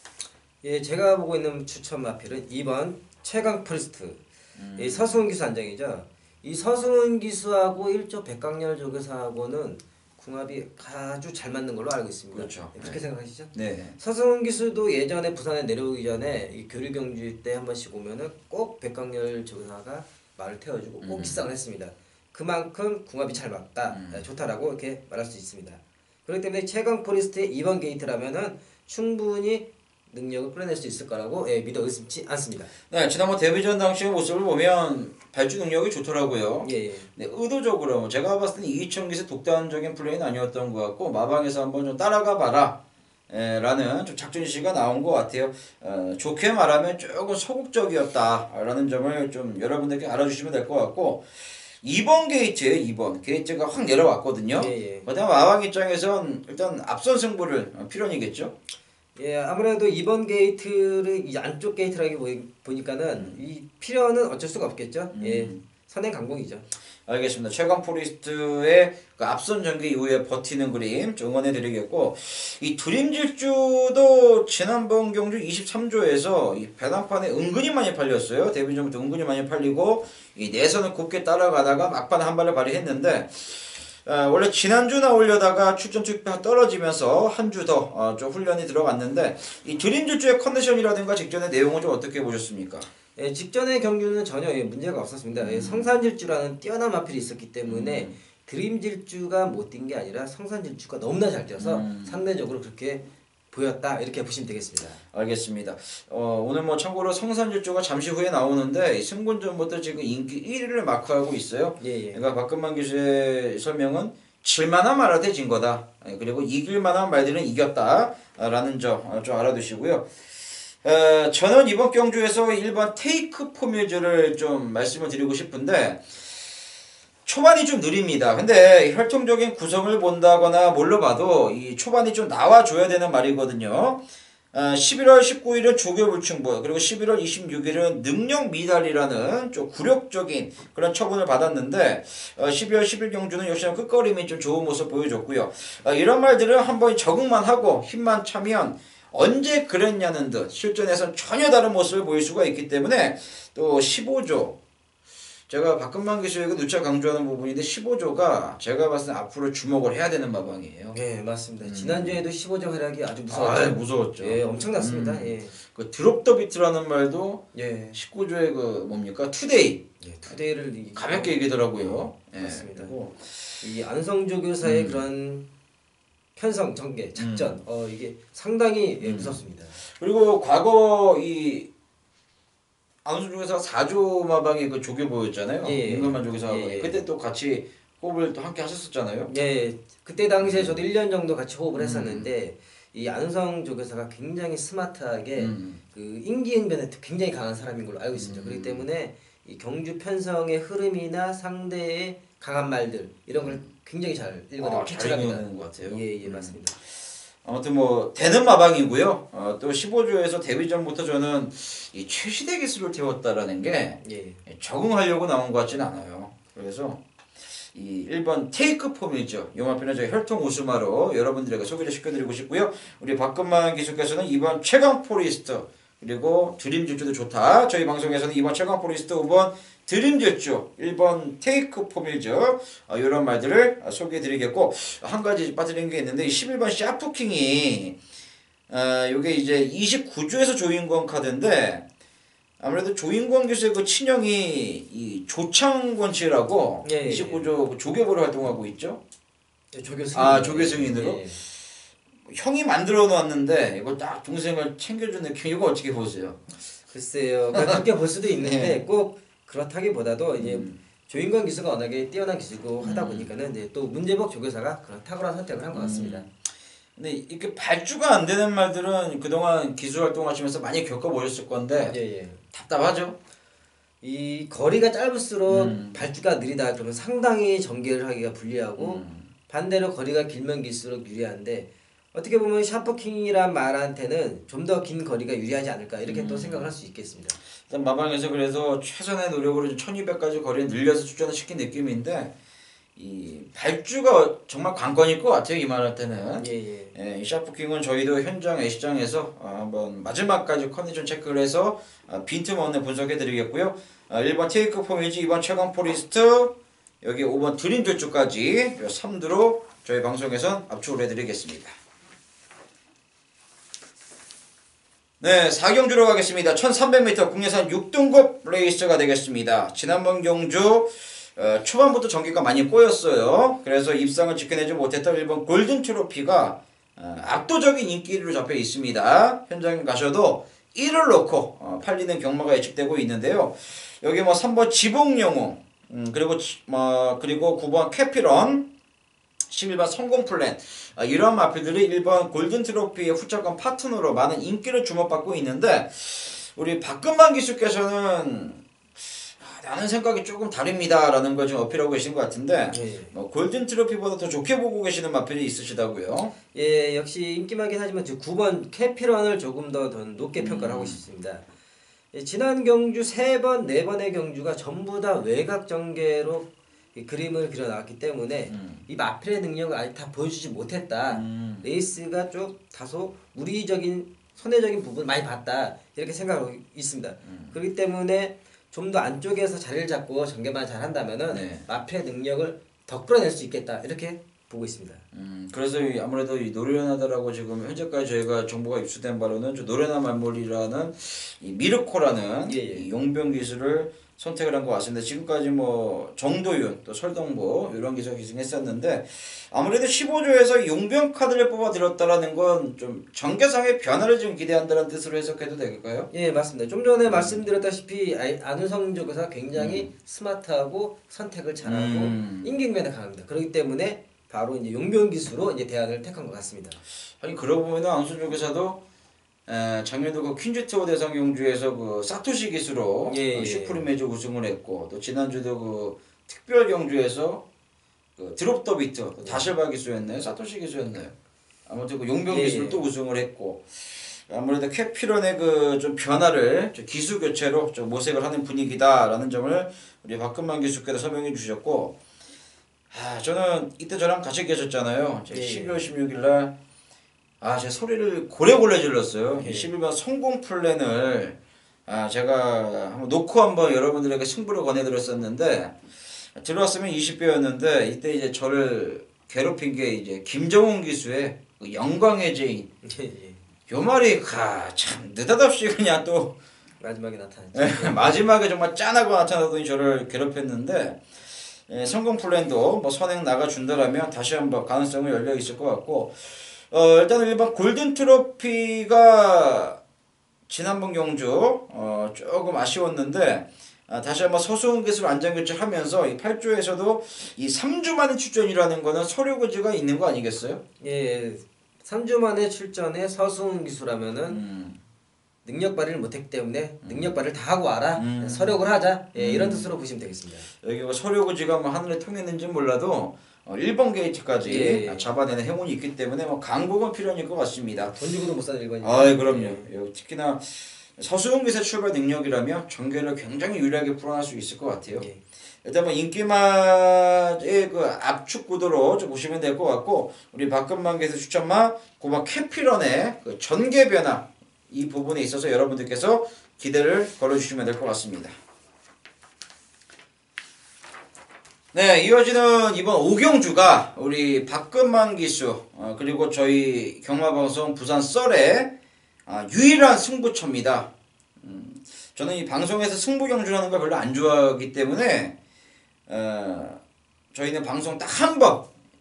예, 제가 보고 있는 추천 마필은 2번 최강 프리스트. 이 서승훈 기수 안정이죠. 이 서승훈 기수하고 1조 백강렬 조교사하고는 궁합이 아주 잘 맞는 걸로 알고 있습니다. 그렇죠. 그렇게 생각하시죠? 네. 서승훈 기수도 예전에 부산에 내려오기 전에 이 교류경주 때 한 번씩 오면은 꼭 백강렬 조교사가 말을 태워주고 꼭 기상을 했습니다. 그만큼 궁합이 잘 맞다, 좋다라고 이렇게 말할 수 있습니다. 그렇기 때문에 최강 포리스트의 2번 게이트라면은 충분히 능력을 풀어낼 수 있을 거라고 믿어 의심치 않습니다. 네, 지난번 데뷔전 당시의 모습을 보면 발주 능력이 좋더라고요. 예, 예. 네, 의도적으로 제가 봤을 때는 이기천 기수 독단적인 플레이는 아니었던 것 같고 마방에서 한번 좀 따라가 봐라 라는 좀 작전 지시가 나온 것 같아요. 좋게 말하면 조금 소극적이었다라는 점을 좀 여러분들께 알아주시면 될 것 같고 2번 게이트에 2번 게이트가 확 내려왔거든요. 예, 예. 그다음 마방 입장에선 일단 앞선 승부를 필연이겠죠. 예, 아무래도 2번 게이트를 이 안쪽 게이트라기 보니까는 이 필요는 어쩔 수가 없겠죠. 예, 선행 강공이죠. 알겠습니다. 최강 포리스트의 그 앞선 전기 이후에 버티는 그림 좀 응원해드리겠고 이 드림질주도 지난번 경주 23조에서 이 배당판에 은근히 많이 팔렸어요. 데뷔전부터 은근히 많이 팔리고 이 내선을 곱게 따라가다가 막판에 한 발을 발휘했는데 원래 지난주 나오려다가 출전 투표가 떨어지면서 한 주 더 좀 훈련이 들어갔는데 이 드림질주의 컨디션이라든가 직전의 내용은 좀 어떻게 보셨습니까? 예, 직전의 경주는 전혀 문제가 없었습니다. 예, 성산질주라는 뛰어난 마필이 있었기 때문에 드림질주가 못 뛴 게 아니라 성산질주가 너무나 잘 뛰어서 상대적으로 그렇게 보였다 이렇게 보시면 되겠습니다. 알겠습니다. 오늘 뭐 참고로 성산질주가 잠시 후에 나오는데 승군전부터 지금 인기 1위를 마크하고 있어요. 예, 예. 그러니까 박근만 기수의 설명은 칠만한 말한테 진 거다. 그리고 이길만한 말들은 이겼다라는 점 좀 알아두시고요. 저는 이번 경주에서 1번 테이크 포밀즈를 좀 말씀을 드리고 싶은데 초반이 좀 느립니다. 근데 혈통적인 구성을 본다거나 뭘로 봐도 이 초반이 좀 나와줘야 되는 말이거든요. 11월 19일은 조교불충부 그리고 11월 26일은 능력 미달이라는 좀 굴욕적인 그런 처분을 받았는데 12월 10일 경주는 역시나 끝걸림이 좀 좋은 모습 보여줬고요. 이런 말들은 한번 적응만 하고 힘만 차면 언제 그랬냐는 듯 실전에서는 전혀 다른 모습을 보일 수가 있기 때문에 또 15조 제가 박근만 기수에게 누차 강조하는 부분인데 15조가 제가 봤을 때 앞으로 주목을 해야 되는 마방이에요. 예, 맞습니다. 지난주에도 15조 활약이 아주 무서웠죠. 무서웠죠. 예, 엄청났습니다. 예. 그 드롭 더 비트라는 말도 예. 19조의 그 뭡니까? 투데이. 예, 투데이를 가볍게 얘기더라고요. 맞습니다. 그리고 이 안성조 교사의 그런 편성 전개 작전 이게 상당히 무섭습니다. 그리고 과거 이 안수 조교사 4조 마방의 그 조교보였잖아요. 예, 임금만 조교사하고 예. 그때 또 같이 호흡을 또 함께 하셨었잖아요. 예, 그때 당시에 저도 1년 정도 같이 호흡을 했었는데 이 안성조 교사가 굉장히 스마트하게 그 임기응변에 굉장히 강한 사람인 걸로 알고 있습니다. 그렇기 때문에 이 경주 편성의 흐름이나 상대의 강한 말들 이런 걸 굉장히 잘 읽어내고 잘 캐치합니다. 읽는 것 같아요. 예, 맞습니다. 아무튼 뭐 되는 마방이고요. 또 15조에서 데뷔전부터 저는 이 최시대 기술을 태웠다라는 게 예. 적응하려고 나온 것 같지는 않아요. 그래서 이 1번 테이크 폼이죠. 요마편은 저희 혈통 우스마로 여러분들에게 소개를 시켜드리고 싶고요. 우리 박근만 기수께서는 2번 최강 포리스트 그리고 드림질주도 좋다. 저희 방송에서는 2번 최강 포리스트 5번 드림질주 1번 테이크 포밀즈 이런 말들을 소개해드리겠고 한 가지 빠뜨린 게 있는데 11번 샤프킹이 요게 이제 29조에서 조인권 카드인데 아무래도 조인권 교수의 그 친형이 이 조창권 씨라고 29조 그 조교부로 활동하고 있죠. 조교승인. 조교승인으로. 예. 형이 만들어 놨는데 이거 딱 동생을 챙겨주는 느낌 이거 어떻게 보세요? 글쎄요. 그렇게 볼 수도 있는데 네. 꼭 그렇다기보다도 이제 조인권 기수가 워낙에 뛰어난 기수고 하다 보니까는 이제 또 문제복 조교사가 그런 탁월한 선택을 한 것 같습니다. 근데 이렇게 발주가 안 되는 말들은 그동안 기수 활동하시면서 많이 겪어보셨을 건데 예. 답답하죠? 이 거리가 짧을수록 발주가 느리다 그러면 상당히 전개를 하기가 불리하고 반대로 거리가 길면 길수록 유리한데 어떻게 보면 샤프킹이란 말한테는 좀 더 긴 거리가 유리하지 않을까 이렇게 또 생각을 할 수 있겠습니다. 일단 마방에서 그래서 최선의 노력으로 1200까지 거리를 늘려서 출전을 시킨 느낌인데 이 발주가 정말 관건일 것 같아요. 이 말할 때는. 예. 이 샤프킹은 저희도 현장 A시장에서 한번 마지막까지 컨디션 체크를 해서 빈틈없는 분석해 드리겠고요. 1번 테이크 포미지, 2번 최강 포리스트, 여기 5번 드림들주까지 3두로 저희 방송에선 압축을 해드리겠습니다. 네, 4경주로 가겠습니다. 1300m 국내산 6등급 레이스가 되겠습니다. 지난번 경주 초반부터 전기가 많이 꼬였어요. 그래서 입상을 지켜내지 못했던 1번 골든 트로피가 압도적인 인기로 잡혀 있습니다. 현장에 가셔도 1을 놓고 팔리는 경마가 예측되고 있는데요. 여기 뭐 3번 지봉영웅, 그리고 9번 캐피런, 11번 성공플랜, 이러한 마필들이 1번 골든트로피의 후차권 파트너로 많은 인기를 주목받고 있는데 우리 박근만 기수께서는 나는 생각이 조금 다릅니다 라는 걸 좀 어필하고 계신 것 같은데 골든트로피보다 더 좋게 보고 계시는 마필이 있으시다고요? 예, 역시 인기만긴 하지만 9번 캐피런을 조금 더 높게 평가를 하고 싶습니다. 예, 지난 경주 3번, 4번의 경주가 전부 다 외곽 전개로 그림을 그려나왔기 때문에 이 마필의 능력을 아직 다 보여주지 못했다. 레이스가 좀 다소 무리적인 손해적인 부분 많이 봤다 이렇게 생각하고 있습니다. 그렇기 때문에 좀 더 안쪽에서 자리를 잡고 전개만 잘한다면은 마필의 능력을 더 끌어낼 수 있겠다 이렇게 보고 있습니다. 그래서 아무래도 이 노련하다라고 지금 현재까지 저희가 정보가 입수된 바로는 노련한 말몰이라는 이 미르코라는 이 용병 기술을 선택을 한 것 같습니다. 지금까지 뭐 정도윤 또 설동보 이런 기술 기승했었는데 아무래도 15조에서 용병 카드를 뽑아 들었다라는 건 좀 전개상의 변화를 좀 기대한다는 뜻으로 해석해도 될까요? 예, 맞습니다. 좀 전에 말씀드렸다시피 안우성 조교사 굉장히 스마트하고 선택을 잘하고 임기면에 강합니다. 그렇기 때문에 바로 이제 용병 기수로 이제 대안을 택한 것 같습니다. 아니 그러고 보면 안우성 조교사도 작년도 그 퀸즈 투어 대상 경주에서 그 사토시 기수로 슈프리메이저 우승을 했고 또 지난주도 그 특별 경주에서 그 드롭 더 비트 다실바 기수였나요? 사토시 기수였나요? 아무튼 그 용병 기수로 또 우승을 했고 아무래도 캐피런의 그 좀 변화를 기수 교체로 좀 모색을 하는 분위기다라는 점을 우리 박근만 기수께서 설명해 주셨고 저는 이때 저랑 같이 계셨잖아요. 12월 16일 날 제 소리를 고래고래 질렀어요. 11번 성공 플랜을 제가 한번 놓고 한번 여러분들에게 승부를 권해드렸었는데 들어왔으면 20배였는데 이때 이제 저를 괴롭힌 게 이제 김정훈 기수의 그 영광의 죄인. 요 말이 참 느닷없이 그냥 또 마지막에 나타났죠. 마지막에 정말 짠하고 나타나더니 저를 괴롭혔는데 성공 플랜도 뭐 선행 나가준다라면 다시 한번 가능성은 열려 있을 것 같고 일단은 일반 골든 트로피가 지난번 경주 조금 아쉬웠는데 다시 한번 서수훈 기술 안전교체하면서 이 8조에서도 이 3주 만에 출전이라는 거는 서류 고지가 있는 거 아니겠어요? 예, 3주 만에 출전에 서수훈 기수라면은 능력 발휘를 못했기 때문에 능력 발휘를 다 하고 와라. 서력을 하자. 이런 뜻으로 보시면 되겠습니다. 여기 뭐 서류 고지가 뭐 하늘에 통했는지 몰라도 1번 게이트까지 잡아내는 행운이 있기 때문에 뭐 강국은 필연일 것 같습니다. 돈 주고도 못 사는 1번이니까. 그럼요. 특히나 서수훈 기세 출발 능력이라면 전개를 굉장히 유리하게 풀어낼 수 있을 것 같아요. 일단 뭐 인기마의 그 압축 구도로 좀 보시면 될 것 같고 우리 박근만 기수 추천마 9번 캐피런의 그 전개 변화 이 부분에 있어서 여러분들께서 기대를 걸어주시면 될 것 같습니다. 네, 이어지는 이번 5경주가 우리 박근만 기수 그리고 저희 경마방송 부산 썰의 유일한 승부처입니다. 저는 이 방송에서 승부경주라는 걸 별로 안 좋아하기 때문에 저희는 방송 딱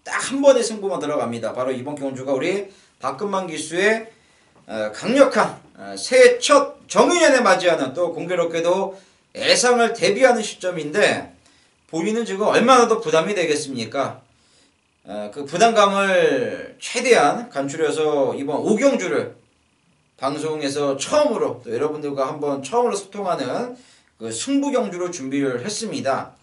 한 번의 승부만 들어갑니다. 바로 이번 경주가 우리 박근만 기수의 강력한 새해 첫 정유년에 맞이하는 또 공교롭게도 예상을 대비하는 시점인데 본인은 지금 얼마나 더 부담이 되겠습니까? 그 부담감을 최대한 간추려서 이번 5경주를 방송에서 처음으로 또 여러분들과 한번 처음으로 소통하는 그 승부경주로 준비를 했습니다.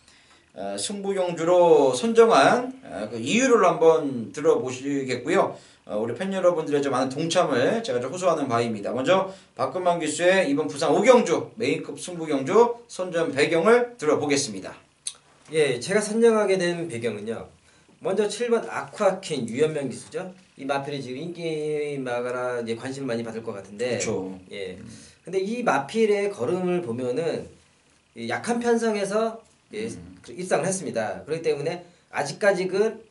승부경주로 선정한 그 이유를 한번 들어보시겠고요. 우리 팬 여러분들의 좀 많은 동참을 제가 좀 호소하는 바입니다. 먼저 박근만 기수의 이번 부산 5경주 메인급 승부 경주 선전 배경을 들어보겠습니다. 예, 제가 선정하게 된 배경은요. 먼저 7번 아쿠아퀸 유현명 기수죠. 이 마필이 지금 인기마가라 이제 관심을 많이 받을 것 같은데. 그렇죠. 예. 근데 이 마필의 걸음을 보면은 이 약한 편성에서 예, 입상을 했습니다. 그렇기 때문에 아직까지는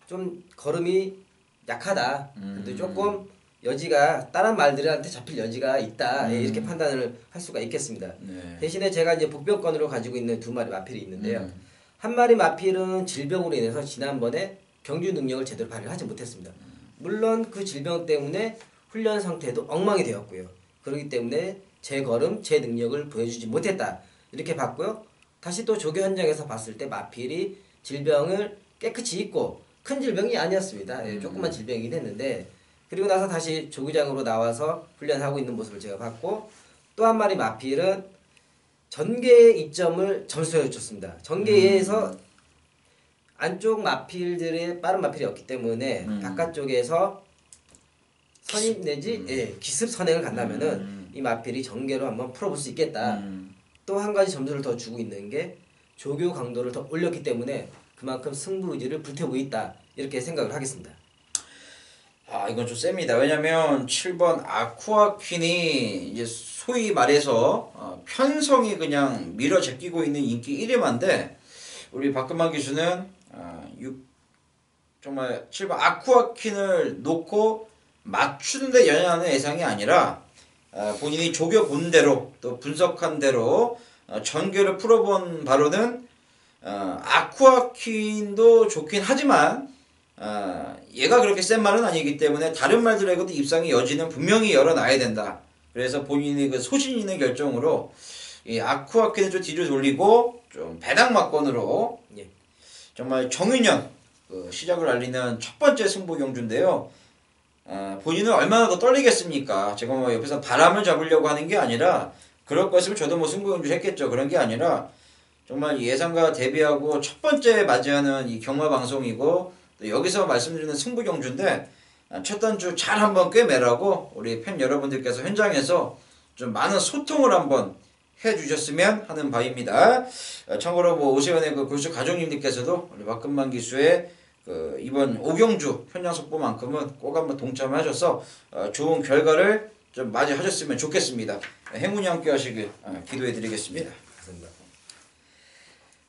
좀 걸음이 약하다. 근데 조금 여지가 다른 말들한테 잡힐 여지가 있다. 예, 이렇게 판단을 할 수가 있겠습니다. 네. 대신에 제가 이제 복병권으로 가지고 있는 두 마리 마필이 있는데요. 한 마리 마필은 질병으로 인해서 지난번에 경주 능력을 제대로 발휘하지 못했습니다. 물론 그 질병 때문에 훈련 상태도 엉망이 되었고요. 그렇기 때문에 제 걸음, 제 능력을 보여주지 못했다. 이렇게 봤고요. 다시 또 조교 현장에서 봤을 때 마필이 질병을 깨끗이 잊고 큰 질병이 아니었습니다. 예, 조그만 질병이긴 했는데 그리고 나서 다시 조교장으로 나와서 훈련하고 있는 모습을 제가 봤고 또 한 마리 마필은 전개의 이점을 점수해 줬습니다. 전개에서 안쪽 마필들의 빠른 마필이었기 때문에 바깥쪽에서 선임 내지 예, 기습 선행을 간다면은 이 마필이 전개로 한번 풀어볼 수 있겠다. 또 한 가지 점수를 더 주고 있는 게 조교 강도를 더 올렸기 때문에 그만큼 승부 의지를 불태우고 있다. 이렇게 생각을 하겠습니다. 아, 이건 좀 셉니다. 왜냐면 7번 아쿠아퀸이 이제 소위 말해서 편성이 그냥 밀어 제끼고 있는 인기 1위만데 우리 박근만 기수는 정말 7번 아쿠아퀸을 놓고 맞추는데 연연하는 예상이 아니라 본인이 조교 본 대로 또 분석한 대로 전개를 풀어본 바로는 아쿠아퀸도 좋긴 하지만 얘가 그렇게 센 말은 아니기 때문에 다른 말들에게도 입상의 여지는 분명히 열어놔야 된다. 그래서 본인이 그 소신 있는 결정으로 이 아쿠아퀸을 좀 뒤로 돌리고 좀 배당막권으로 예. 정말 정윤현 시작을 알리는 첫 번째 승부 경주인데요. 본인은 얼마나 더 떨리겠습니까? 제가 뭐 옆에서 바람을 잡으려고 하는 게 아니라 그럴 것이면 저도 뭐 승부 경주 했겠죠. 그런 게 아니라 정말 예상과 대비하고 첫 번째 맞이하는 이 경마 방송이고 또 여기서 말씀드리는 승부 경주인데 첫 단주 잘 한번 꿰매라고 우리 팬 여러분들께서 현장에서 좀 많은 소통을 한번 해주셨으면 하는 바입니다. 참고로 뭐 오세훈의 그 골수 가족님들께서도 우리 박근만 기수의 그 이번 5경주 현장 속보만큼은 꼭 한번 동참하셔서 좋은 결과를 좀 맞이하셨으면 좋겠습니다. 행운이 함께 하시길 기도해드리겠습니다. 감사합니다.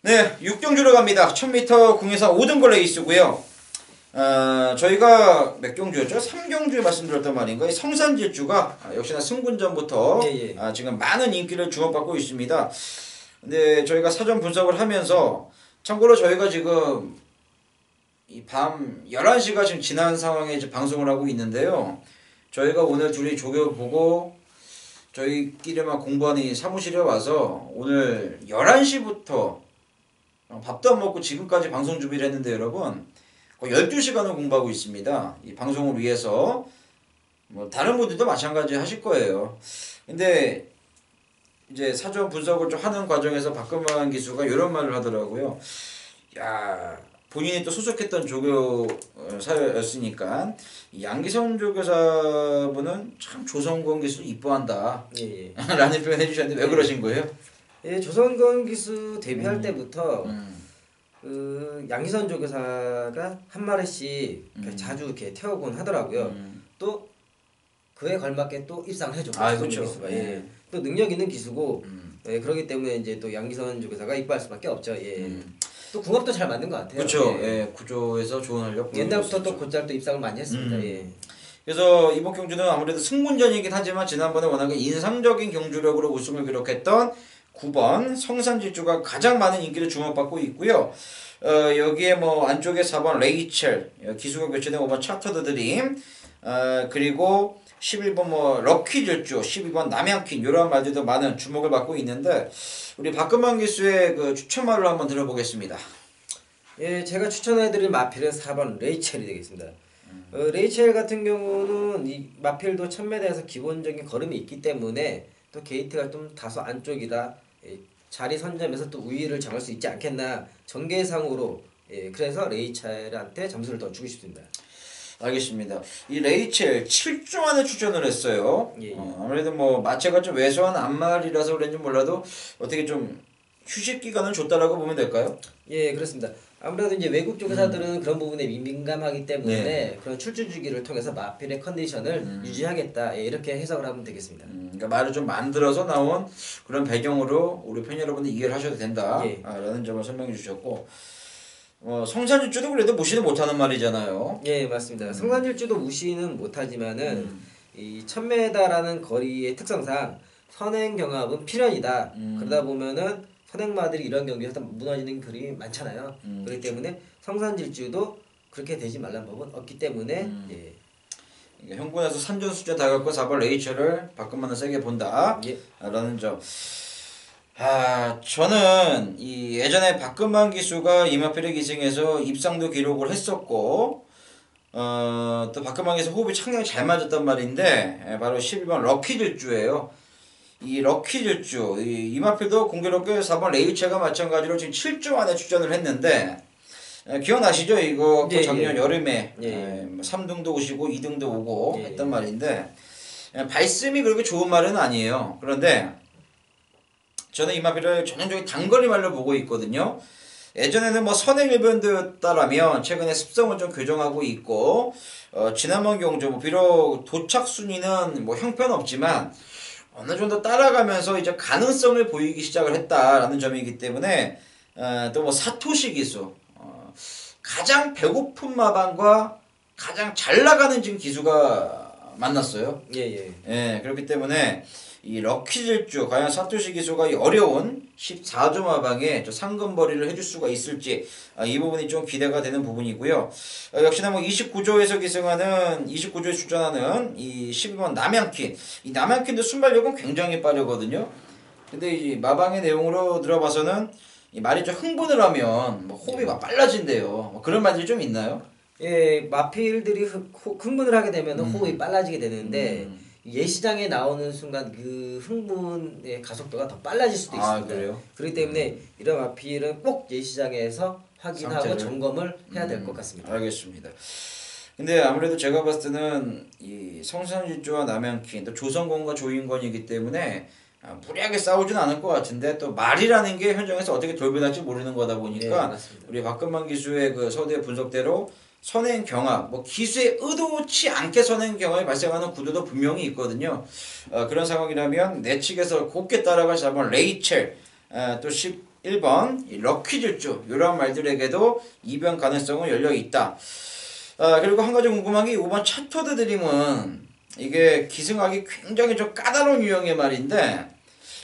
네, 6경주로 갑니다. 1000m 국내산 5등권 레이스고요. 저희가 몇 경주였죠? 3경주에 말씀드렸단 말인가? 성산질주가 역시나 승군전부터 예. 지금 많은 인기를 주목받고 있습니다. 근데 저희가 사전 분석을 하면서 참고로 저희가 지금 이 밤 11시가 지금 지난 상황에 이제 방송을 하고 있는데요. 저희가 오늘 둘이 조교 보고 저희끼리만 공부하는 이 사무실에 와서 오늘 11시부터 밥도 안 먹고 지금까지 방송 준비를 했는데 여러분 거의 12시간을 공부하고 있습니다. 이 방송을 위해서. 뭐 다른 분들도 마찬가지 하실 거예요. 근데 이제 사전 분석을 좀 하는 과정에서 박근만 기수가 이런 말을 하더라고요. 야, 본인이 또 소속했던 조교사였으니까 양기선 조교사분은 참 조성권 기수 이뻐한다. 예. 라는 표현 해주셨는데 왜 그러신 거예요? 예, 조선권 기수 데뷔할 때부터 그 양희선 조교사가 한 마리씩 자주 이렇게 태우곤 하더라고요. 또 그에 걸맞게 또 입상을 해줬고 그렇죠. 기수가 예. 또 능력 있는 기수고 예, 그렇기 때문에 이제 또 양희선 조교사가 이뻐할 수밖에 없죠. 예. 또 궁합도 잘 맞는 것 같아요. 그렇죠. 예. 예, 구조에서 좋은 활력. 옛날부터 또 곧잘 또 입상을 많이 했습니다. 예. 그래서 이번 경주는 아무래도 승군전이긴 하지만 지난번에 워낙에 인상적인 경주력으로 우승을 기록했던 9번 성산질주가 가장 많은 인기를 주목받고 있고요. 여기에 뭐 안쪽에 4번 레이첼, 기수가 교체된 5번 차터드 드림, 그리고 11번 뭐 럭키질주, 12번 남양퀸 이런 말들도 많은 주목을 받고 있는데 우리 박근만 기수의 그 추천말을 한번 들어보겠습니다. 예, 제가 추천해드릴 마필은 4번 레이첼이 되겠습니다. 레이첼 같은 경우는 이 마필도 1000m에서 기본적인 걸음이 있기 때문에 또 게이트가 좀 다소 안쪽이라 자리 선점에서 또 우위를 정할 수 있지 않겠나 전개상으로 예, 그래서 레이첼한테 점수를 더 주고 싶습니다. 알겠습니다. 이 레이첼 7조 안에 출전을 했어요. 예, 예. 아무래도 뭐 마체가 좀 왜소한 앞말이라서 그런지 몰라도 어떻게 좀 휴식 기간을 줬다라고 보면 될까요? 예, 그렇습니다. 아무래도 이제 외국 쪽 회사들은 그런 부분에 민감하기 때문에 네. 그런 출전 주기를 통해서 마필의 컨디션을 유지하겠다. 예, 이렇게 해석을 하면 되겠습니다. 그러니까 말을 좀 만들어서 나온 그런 배경으로 우리 팬 여러분들 이해를 하셔도 된다. 예. 라는 점을 설명해 주셨고 성산일주도 그래도 무시는 못하는 말이잖아요. 예, 맞습니다. 성산일주도 무시는 못하지만은 이 1000m라는 거리의 특성상 선행 경합은 필연이다. 그러다 보면은 선행마들이 이런 경기에서 무너지는 그림이 많잖아요. 그렇기 때문에 성산질주도 그렇게 되지 말라는 법은 없기 때문에 예. 그러니까 형군에서 산전수전 다 갖고 4번 레이첼을 박근만을 세게 본다. 예. 라는 점. 저는 이 예전에 박근만 기수가 이마필의 기승에서 입상도 기록을 했었고 또 박근만 기수 호흡이 상당히 잘 맞았단 말인데 바로 12번 럭키질주예요. 이 럭키질주 이마필도 공교롭게 4번 레이첼과 마찬가지로 지금 7조 안에 출전을 했는데 기억나시죠? 이거 예, 작년 예. 여름에 예. 3등도 오시고 2등도 오고 예. 했단 말인데 발씀이 그렇게 좋은 말은 아니에요. 그런데 저는 이마필을 전형적인 단거리 말로 보고 있거든요. 예전에는 뭐 선행 일변도였다라면 최근에 습성을 좀 교정하고 있고 지난번 경주 뭐 비록 도착 순위는 뭐 형편없지만 어느 정도 따라가면서 이제 가능성을 보이기 시작을 했다라는 점이기 때문에 또 뭐 사토시 기수 가장 배고픈 마방과 가장 잘 나가는 지금 기수가 만났어요. 예. 예, 그렇기 때문에 이 럭키질주 과연 사토시 기수가 이 어려운 14조 마방에 저 상금벌이를 해줄 수가 있을지 이 부분이 좀 기대가 되는 부분이고요. 역시나 뭐 29조에서 기승하는 29조에 출전하는 이 12번 남양킨 이 남양킨도 순발력은 굉장히 빠르거든요. 근데 이 마방의 내용으로 들어봐서는 이 말이 좀 흥분을 하면 뭐 호흡이 막 빨라진대요. 뭐 그런 말들이 좀 있나요? 예, 마필들이 흥분을 하게 되면 호흡이 빨라지게 되는데 예시장에 나오는 순간 그 흥분의 가속도가 더 빨라질 수도 있습니다. 그래요? 그렇기 때문에 이런 마필은 꼭 예시장에서 확인하고 상태를? 점검을 해야 될 것 같습니다. 알겠습니다. 근데 아무래도 제가 봤을 때는 이 성산일주와 남양킨 또 조성권과 조인권이기 때문에 무리하게 싸우진 않을 것 같은데 또 말이라는 게 현장에서 어떻게 돌변할지 모르는 거다 보니까 맞습니다. 우리 박근만 기수의 그 서두의 분석대로 선행 경합, 뭐 기수에 의도치 않게 선행 경합이 발생하는 구도도 분명히 있거든요. 그런 상황이라면 내 측에서 곱게 따라갈 4번 레이첼, 또 11번 이 럭키질주 이런 말들에게도 이변 가능성은 열려 있다. 그리고 한 가지 궁금한 게 이번 차토드 드림은 이게 기승하기 굉장히 좀 까다로운 유형의 말인데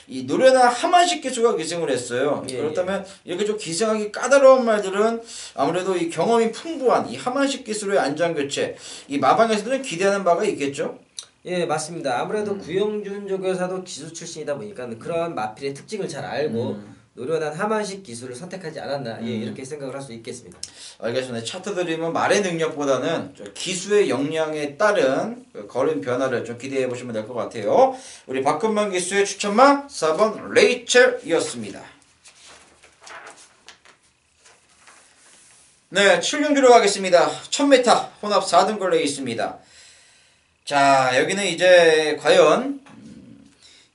이 노래나 하만식 기수가 기승을 했어요. 예, 그렇다면 이렇게 좀 기승하기 까다로운 말들은 아무래도 이 경험이 풍부한 이 하만식 기수로의 안전교체 이 마방에서도 기대하는 바가 있겠죠? 예, 맞습니다. 아무래도 구영준 조교사도 기수 출신이다 보니까 그런 마필의 특징을 잘 알고 노련한 하만식 기술을 선택하지 않았나 이렇게 생각을 할 수 있겠습니다. 알겠습니다. 차트드림은 말의 능력보다는 기수의 역량에 따른 그 걸음 변화를 좀 기대해 보시면 될 것 같아요. 우리 박근만 기수의 추천마 4번 레이첼이었습니다. 네, 7경주로 가겠습니다. 1000m 혼합 4등 걸려 있습니다. 자, 여기는 이제 과연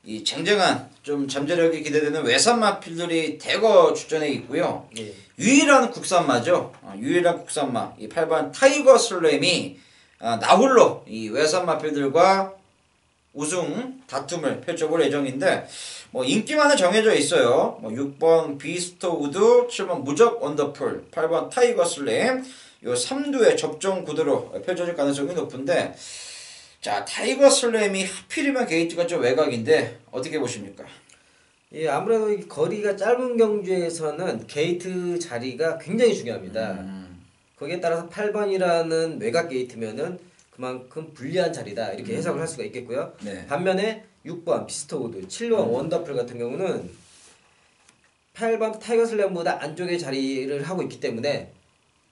이 쟁쟁한 좀 잠재력이 기대되는 외산 마필들이 대거 출전해 있고요. 예. 유일한 국산마죠. 유일한 국산마 이 8번 타이거 슬램이 나홀로 이 외산 마필들과 우승 다툼을 펼쳐볼 예정인데 뭐 인기만은 정해져 있어요. 뭐 6번 비스터 우드, 7번 무적 원더풀, 8번 타이거 슬램 요 3두의 접종 구도로 펼쳐질 가능성이 높은데 자 타이거 슬램이 하필이면 게이트가 좀 외곽인데 어떻게 보십니까? 예, 아무래도 이 거리가 짧은 경주에서는 게이트 자리가 굉장히 중요합니다. 거기에 따라서 8번이라는 외곽 게이트면은 그만큼 불리한 자리다 이렇게 해석을 할 수가 있겠고요. 네. 반면에 6번 비스터우드, 7번 원더풀 같은 경우는 8번 타이거 슬램보다 안쪽에 자리를 하고 있기 때문에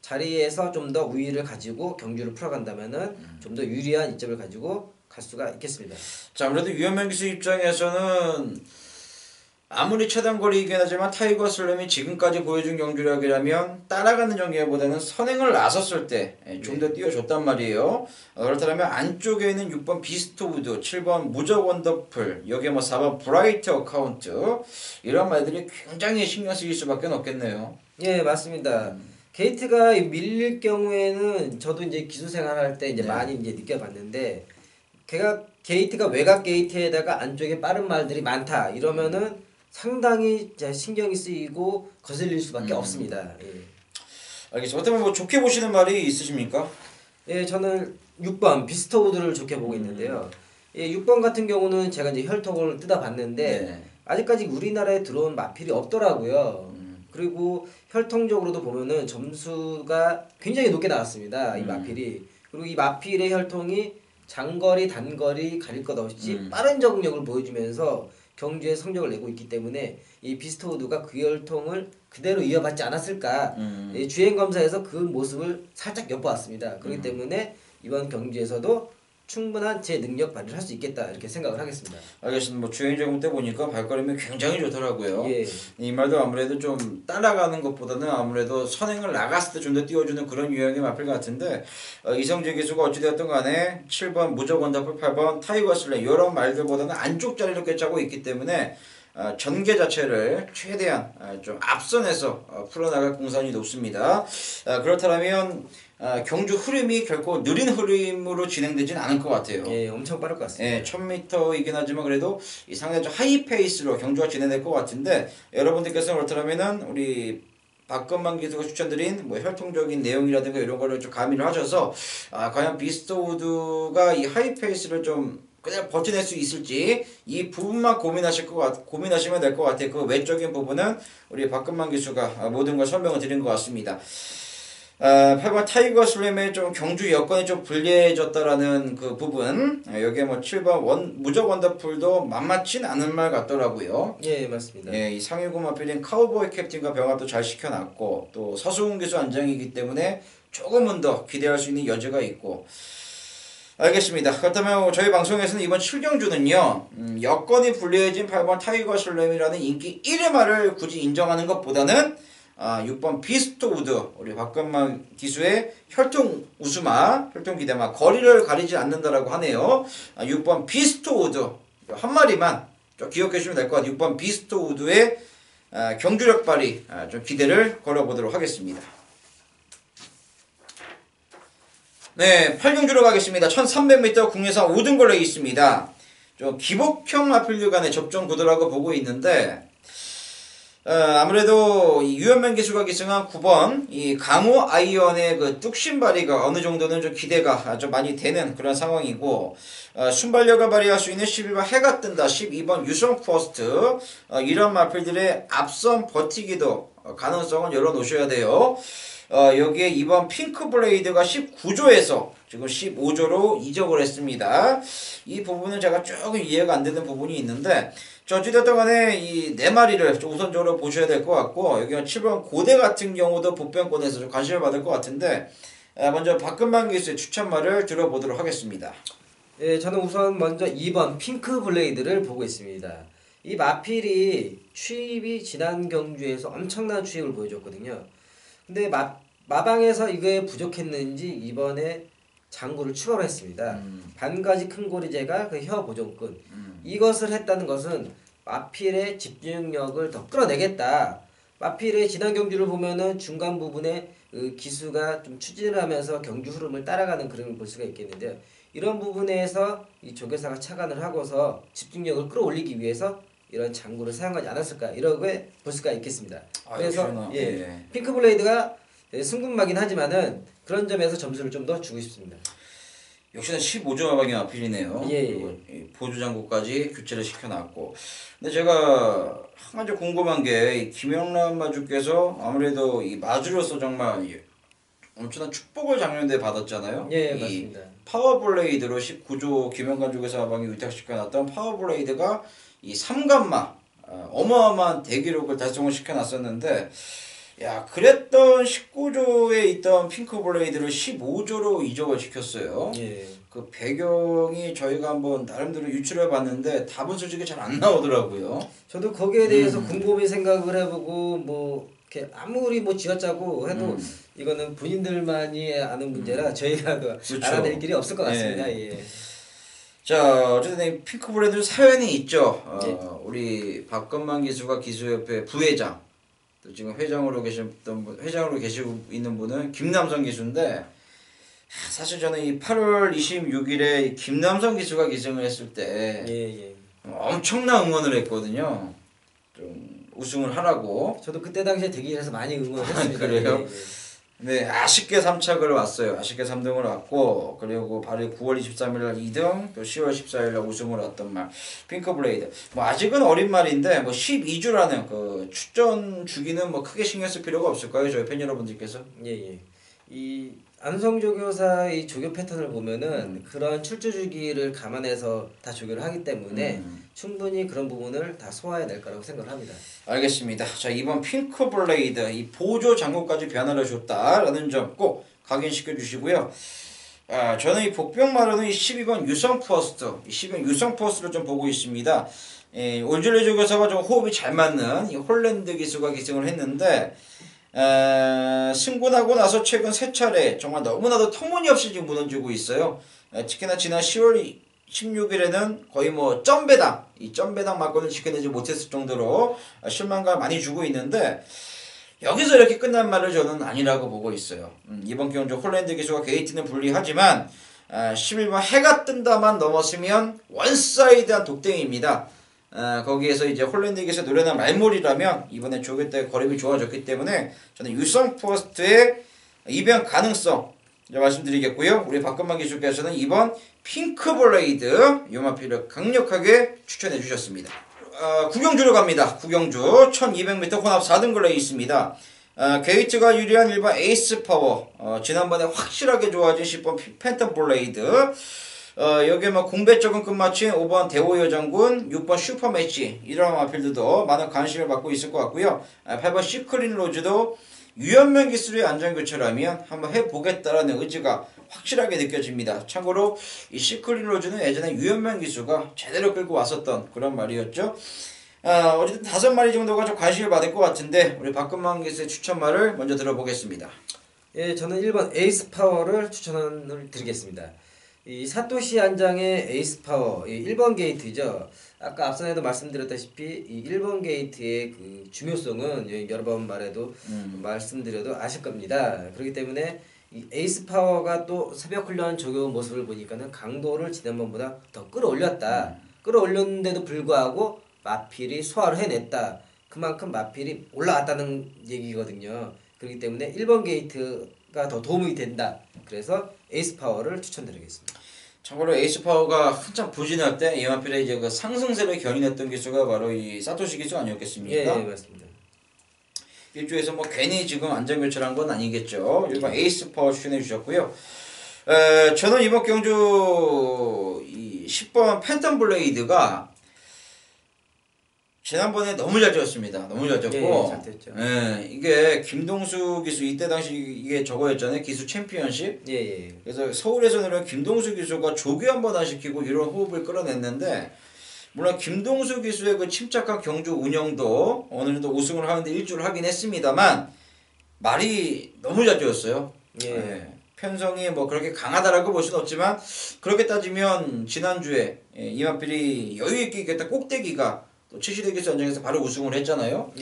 자리에서 좀 더 우위를 가지고 경주를 풀어간다면은 좀 더 유리한 이점을 가지고 갈 수가 있겠습니다. 자 아무래도 유현명 기수 입장에서는 아무리 차단거리이긴 하지만 타이거 슬램이 지금까지 보여준 경주력이라면 따라가는 경기보다는 선행을 나섰을 때 좀 더 뛰어줬단 말이에요. 그렇다면 안쪽에 있는 6번 비스트 우드, 7번 무적 원더풀, 여기에 뭐 4번 브라이트 어카운트 이런 말들이 굉장히 신경 쓰일 수밖에 없겠네요. 예, 맞습니다. 게이트가 밀릴 경우에는 저도 이제 기수 생활할 때 이제 많이 이제 느껴봤는데, 게이트가 외곽 게이트에다가 안쪽에 빠른 말들이 많다 이러면은 상당히 이제 신경이 쓰이고 거슬릴 수밖에 없습니다. 예. 알겠습니다. 어떻게 뭐 좋게 보시는 말이 있으십니까? 예, 저는 6번 비스터 우드를 좋게 보고 있는데요. 예, 6번 같은 경우는 제가 이제 혈통을 뜯어봤는데 네. 아직까지 우리나라에 들어온 마필이 없더라고요. 그리고 혈통적으로도 보면은 점수가 굉장히 높게 나왔습니다. 이 마필이. 그리고 이 마필의 혈통이 장거리, 단거리 가릴 것 없이 빠른 적응력을 보여주면서 경주에 성적을 내고 있기 때문에 이 비스트 우드가 그 혈통을 그대로 이어받지 않았을까. 예, 주행 검사에서 그 모습을 살짝 엿보았습니다. 그렇기 때문에 이번 경주에서도 충분한 제 능력 발휘를 할 수 있겠다 이렇게 생각을 하겠습니다. 알겠습니다. 뭐 주행 적응 때 보니까 발걸음이 굉장히 좋더라고요. 예. 이 말도 아무래도 좀 따라가는 것보다는 아무래도 선행을 나갔을 때 좀 더 띄워주는 그런 유형의 마필 같은데 이성재 기수가 어찌되었든 간에 7번 무적 원더풀, 8번 타이거 슬램 이런 말들보다는 안쪽 자리를 꿰차고 있기 때문에 전개 자체를 최대한 좀 앞선에서 풀어나갈 공산이 높습니다. 그렇다면 경주 흐름이 결코 느린 흐름으로 진행되진 않을 것 같아요. 예, 엄청 빠를 것 같습니다. 예, 1000m이긴 하지만 그래도 이 상대적 하이 페이스로 경주가 진행될 것 같은데 여러분들께서는 그렇다면은 우리 박건만 기수가 추천드린 뭐 혈통적인 내용이라든가 이런 거를 좀 가미를 하셔서 과연 비스트 우드가 이 하이 페이스를 좀 그냥 버텨낼 수 있을지 이 부분만 고민하시면 될 것 같아요. 그 외적인 부분은 우리 박건만 기수가 모든 걸 설명을 드린 것 같습니다. 8번 타이거 슬램의 좀 경주 여건이 좀 불리해졌다라는 그 부분, 여기에 뭐 7번 무적 원더풀도 만만치 않은 말 같더라고요. 예, 맞습니다. 예, 이 상위고 마필인 카우보이 캡틴과 병합도 잘 시켜놨고 또 서수훈 기수 안장이기 때문에 조금은 더 기대할 수 있는 여지가 있고. 알겠습니다. 그렇다면 저희 방송에서는 이번 7경주는요 여건이 불리해진 8번 타이거 슬램이라는 인기 1의 말을 굳이 인정하는 것보다는 6번 비스트 우드, 우리 박건만 기수의 혈통 우수마, 혈통 기대마, 거리를 가리지 않는다라고 하네요. 6번 비스트 우드 한 마리만 좀 기억해 주시면 될 것 같아요. 6번 비스트 우드의 경주력 발휘 좀 기대를 걸어보도록 하겠습니다. 네, 8경주로 가겠습니다. 1300m 국내산 5등 레이스있습니다. 좀 기복형 마필들 간의 접종 구도라고 보고 있는데 아무래도 이 유현명 기수가 기승한 9번 이 강호 아이언의 그 뚝심발이가 어느 정도는 좀 기대가 좀 많이 되는 그런 상황이고 순발력을 발휘할 수 있는 11번 해가 뜬다, 12번 유성 퍼스트 이런 마필들의 앞선 버티기도 가능성을 열어놓으셔야 돼요. 여기에 2번 핑크 블레이드가 19조에서 지금 15조로 이적을 했습니다. 이 부분은 제가 조금 이해가 안 되는 부분이 있는데 어찌됐든 간에 이 네 마리를 좀 우선적으로 보셔야 될 것 같고 여기 7번 고대 같은 경우도 복변권에서 좀 관심을 받을 것 같은데 먼저 박근만 기수의 추천말을 들어보도록 하겠습니다. 예, 저는 우선 먼저 2번 핑크 블레이드를 보고 있습니다. 이 마필이 추입이 지난 경주에서 엄청난 추입을 보여줬거든요. 근데 마방에서 이거에 부족했는지 이번에 장구를 추가로 했습니다. 반가지 큰 고리제가 그 혀 보존근 이것을 했다는 것은 마필의 집중력을 더 끌어내겠다. 마필의 지난 경주를 보면은 중간 부분에 그 기수가 좀 추진을 하면서 경주 흐름을 따라가는 그림을 볼 수가 있겠는데요. 이런 부분에서 이 조교사가 착안을 하고서 집중력을 끌어올리기 위해서 이런 장구를 사용하지 않았을까 이렇게 볼 수가 있겠습니다. 그래서 핑크 블레이드가 승분마긴 하지만은 그런 점에서 점수를 좀 더 주고 싶습니다. 역시나 15조 마방이 마필이네요. 예. 그리고 보조 장구까지 교체를 시켜놨고. 근데 제가 한 가지 궁금한 게 김영란 마주께서 아무래도 이 마주로서 정말 엄청난 축복을 작년에 받았잖아요. 예, 이 맞습니다. 파워블레이드로 19조 김영관 쪽에서 마방이 위탁시켜놨던 파워블레이드가 이 3간마 어마어마한 대기록을 달성을 시켜놨었는데 야, 그랬던 19조에 있던 핑크 블레이드를 15조로 이적을 시켰어요. 예. 그 배경이 저희가 한번 나름대로 유출해 봤는데 답은 솔직히 잘 안 나오더라고요. 저도 거기에 대해서 곰곰이 생각을 해보고 뭐 이렇게 아무리 뭐 쥐어짜고 해도 이거는 본인들만이 아는 문제라 저희가 그렇죠. 알아낼 길이 없을 것 같습니다. 예. 자, 어쨌든 이 핑크 블레이드 사연이 있죠. 예. 우리 박건만 기수가 기수협회 부회장, 또 지금 회장으로 계시고 있는 분은 김남성 기수인데, 사실 저는 이 8월 26일에 김남성 기수가 기승을 했을 때 예. 엄청난 응원을 했거든요. 좀 우승을 하라고. 저도 그때 당시에 대기실에서 많이 응원했습니다. 그래요? 예. 네, 아쉽게 3착을 왔어요. 아쉽게 3등을 왔고, 그리고 바로 9월 23일 날 2등, 또 10월 14일 날 우승을 왔던 말, 핑크 블레이드. 뭐 아직은 어린 말인데, 뭐 12주라는 그 출전 주기는 뭐 크게 신경 쓸 필요가 없을까요, 저희 팬 여러분들께서? 예. 이 안성조교사의 조교 패턴을 보면은 그런 출조 주기를 감안해서 다 조교를 하기 때문에 충분히 그런 부분을 다 소화해낼 거라고 생각을 합니다. 알겠습니다. 자, 이번 핑크 블레이드 이 보조 장군까지 변화를 줬다라는 점 꼭 각인시켜 주시고요. 저는 이 복병 마루는 이 12번 유성 포스트, 이 12번 유성 포스트를 좀 보고 있습니다. 올줄레 조교사와 좀 호흡이 잘 맞는 이 홀랜드 기수가 기승을 했는데, 승군하고 나서 최근 3차례 정말 너무나도 터무니없이 지금 무너지고 있어요. 특히나 지난 10월 16일에는 거의 뭐 이 점배당 막건을 지켜내지 못했을 정도로 실망감을 많이 주고 있는데, 여기서 이렇게 끝난 말을 저는 아니라고 보고 있어요. 이번 경주 홀랜드 기수가 게이트는 불리하지만 11번 해가 뜬다만 넘었으면 원사이드한 독대입니다. 거기에서 이제 홀랜드 기수 노련한 말몰이라면 이번에 조교 때 거립이 좋아졌기 때문에 저는 유성 포스트의 이변 가능성 말씀드리겠고요. 우리 박건만 기수께서는 이번 핑크 블레이드 요마피를 강력하게 추천해 주셨습니다. 구경주로 갑니다. 구경주 1200m 혼합 4등 걸레이 있습니다. 게이트가 유리한 1번 에이스 파워, 지난번에 확실하게 좋아진 10번 팬텀 블레이드, 여기에 뭐 공배적은 끝마친 5번 대호여 장군, 6번 슈퍼매치 이런 마필드도 많은 관심을 받고 있을 것 같고요. 8번 시크린 로즈도 유연명 기술의 안전교체라면 한번 해보겠다라는 의지가 확실하게 느껴집니다. 참고로 이 시크린 로즈는 예전에 유연명 기수가 제대로 끌고 왔었던 그런 말이었죠. 어쨌든 5마리 정도가 좀 관심을 받을 것 같은데 우리 박근만 기수의 추천말을 먼저 들어보겠습니다. 예, 저는 1번 에이스 파워를 추천을 드리겠습니다. 이 사토시 안장의 에이스 파워, 이 1번 게이트죠. 아까 앞선에도 말씀드렸다시피 이 1번 게이트의 그 중요성은 여러 번 말씀드려도 아실 겁니다. 그렇기 때문에 이 에이스 파워가 또 새벽 훈련 적용 모습을 보니까는 강도를 지난번보다 더 끌어올렸다. 끌어올렸는데도 불구하고 마필이 소화를 해냈다. 그만큼 마필이 올라왔다는 얘기거든요. 그렇기 때문에 1번 게이트가 더 도움이 된다. 그래서 에이스 파워를 추천드리겠습니다. 참고로 에이스 파워가 한참 부진할 때 이마필의 이제 그 상승세를 견인했던 기수가 바로 이 사토시 기수 아니었겠습니까? 예, 맞습니다. 일주에서 뭐 괜히 지금 안전교체를 한 건 아니겠죠. 일반 에이스 파워 추천해 주셨고요. 저는 이번 경주 이 10번 팬텀 블레이드가 지난번에 너무 잘 뛰었습니다. 너무 잘 뛰었고, 잘 뛰었죠. 이게 김동수 기수 이때 당시 이게 저거였잖아요. 기수 챔피언십. 예. 그래서 서울에서는 김동수 기수가 조교 한번 안 시키고 이런 호흡을 끌어냈는데, 물론 김동수 기수의 그 침착한 경주 운영도 어느 정도 우승을 하는데 일주를 하긴 했습니다만 말이 너무 잘 뛰었어요. 편성이 뭐 그렇게 강하다라고 볼 수는 없지만 그렇게 따지면 지난주에 이마필이 여유있게 이겼다 꼭대기가 또 70대 기수 전쟁에서 바로 우승을 했잖아요.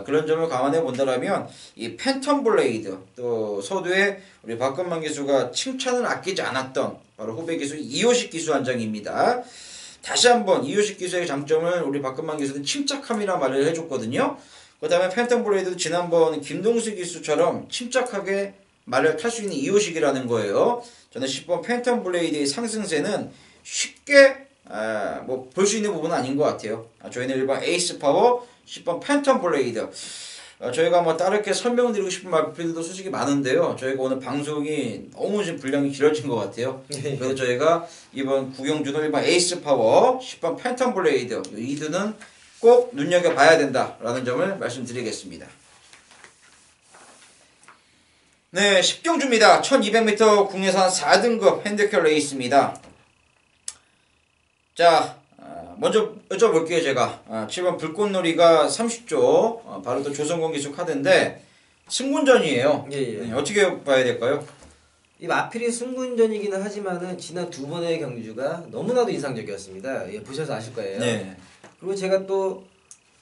그런 점을 감안해 본다라면 이 팬텀 블레이드 또 서두에 우리 박건만 기수가 칭찬을 아끼지 않았던 바로 후배 기수 이호식 기수 한장입니다. 다시 한번 이호식 기수의 장점을 우리 박근만 기수는 침착함이라 말을 해줬거든요. 그 다음에 팬텀 블레이드도 지난번 김동수 기수처럼 침착하게 말을 탈 수 있는 이호식이라는 거예요. 저는 10번 팬텀 블레이드의 상승세는 쉽게 뭐 볼 수 있는 부분은 아닌 것 같아요. 저희는 1번 에이스 파워, 10번 팬텀 블레이드. 저희가 뭐 다르게 설명드리고 싶은 말들도 솔직히 많은데요. 저희가 오늘 방송이 너무 지금 분량이 길어진 것 같아요. 그래서 저희가 이번 구경주는 1번 에이스 파워, 10번 팬텀 블레이드 이 두는 꼭 눈여겨봐야 된다라는 점을 말씀드리겠습니다. 네, 10경주입니다. 1200m 국내산 4등급 핸디캡 레이스입니다. 자, 먼저 여쭤볼게요, 제가. 7번 불꽃놀이가 30조, 바로 또 조성권 기수 카드인데, 승군전이에요. 예, 예. 네, 어떻게 봐야 될까요? 이 마필이 승군전이기는 하지만은 지난 두 번의 경주가 너무나도 인상적이었습니다. 예, 보셔서 아실 거예요. 네. 그리고 제가 또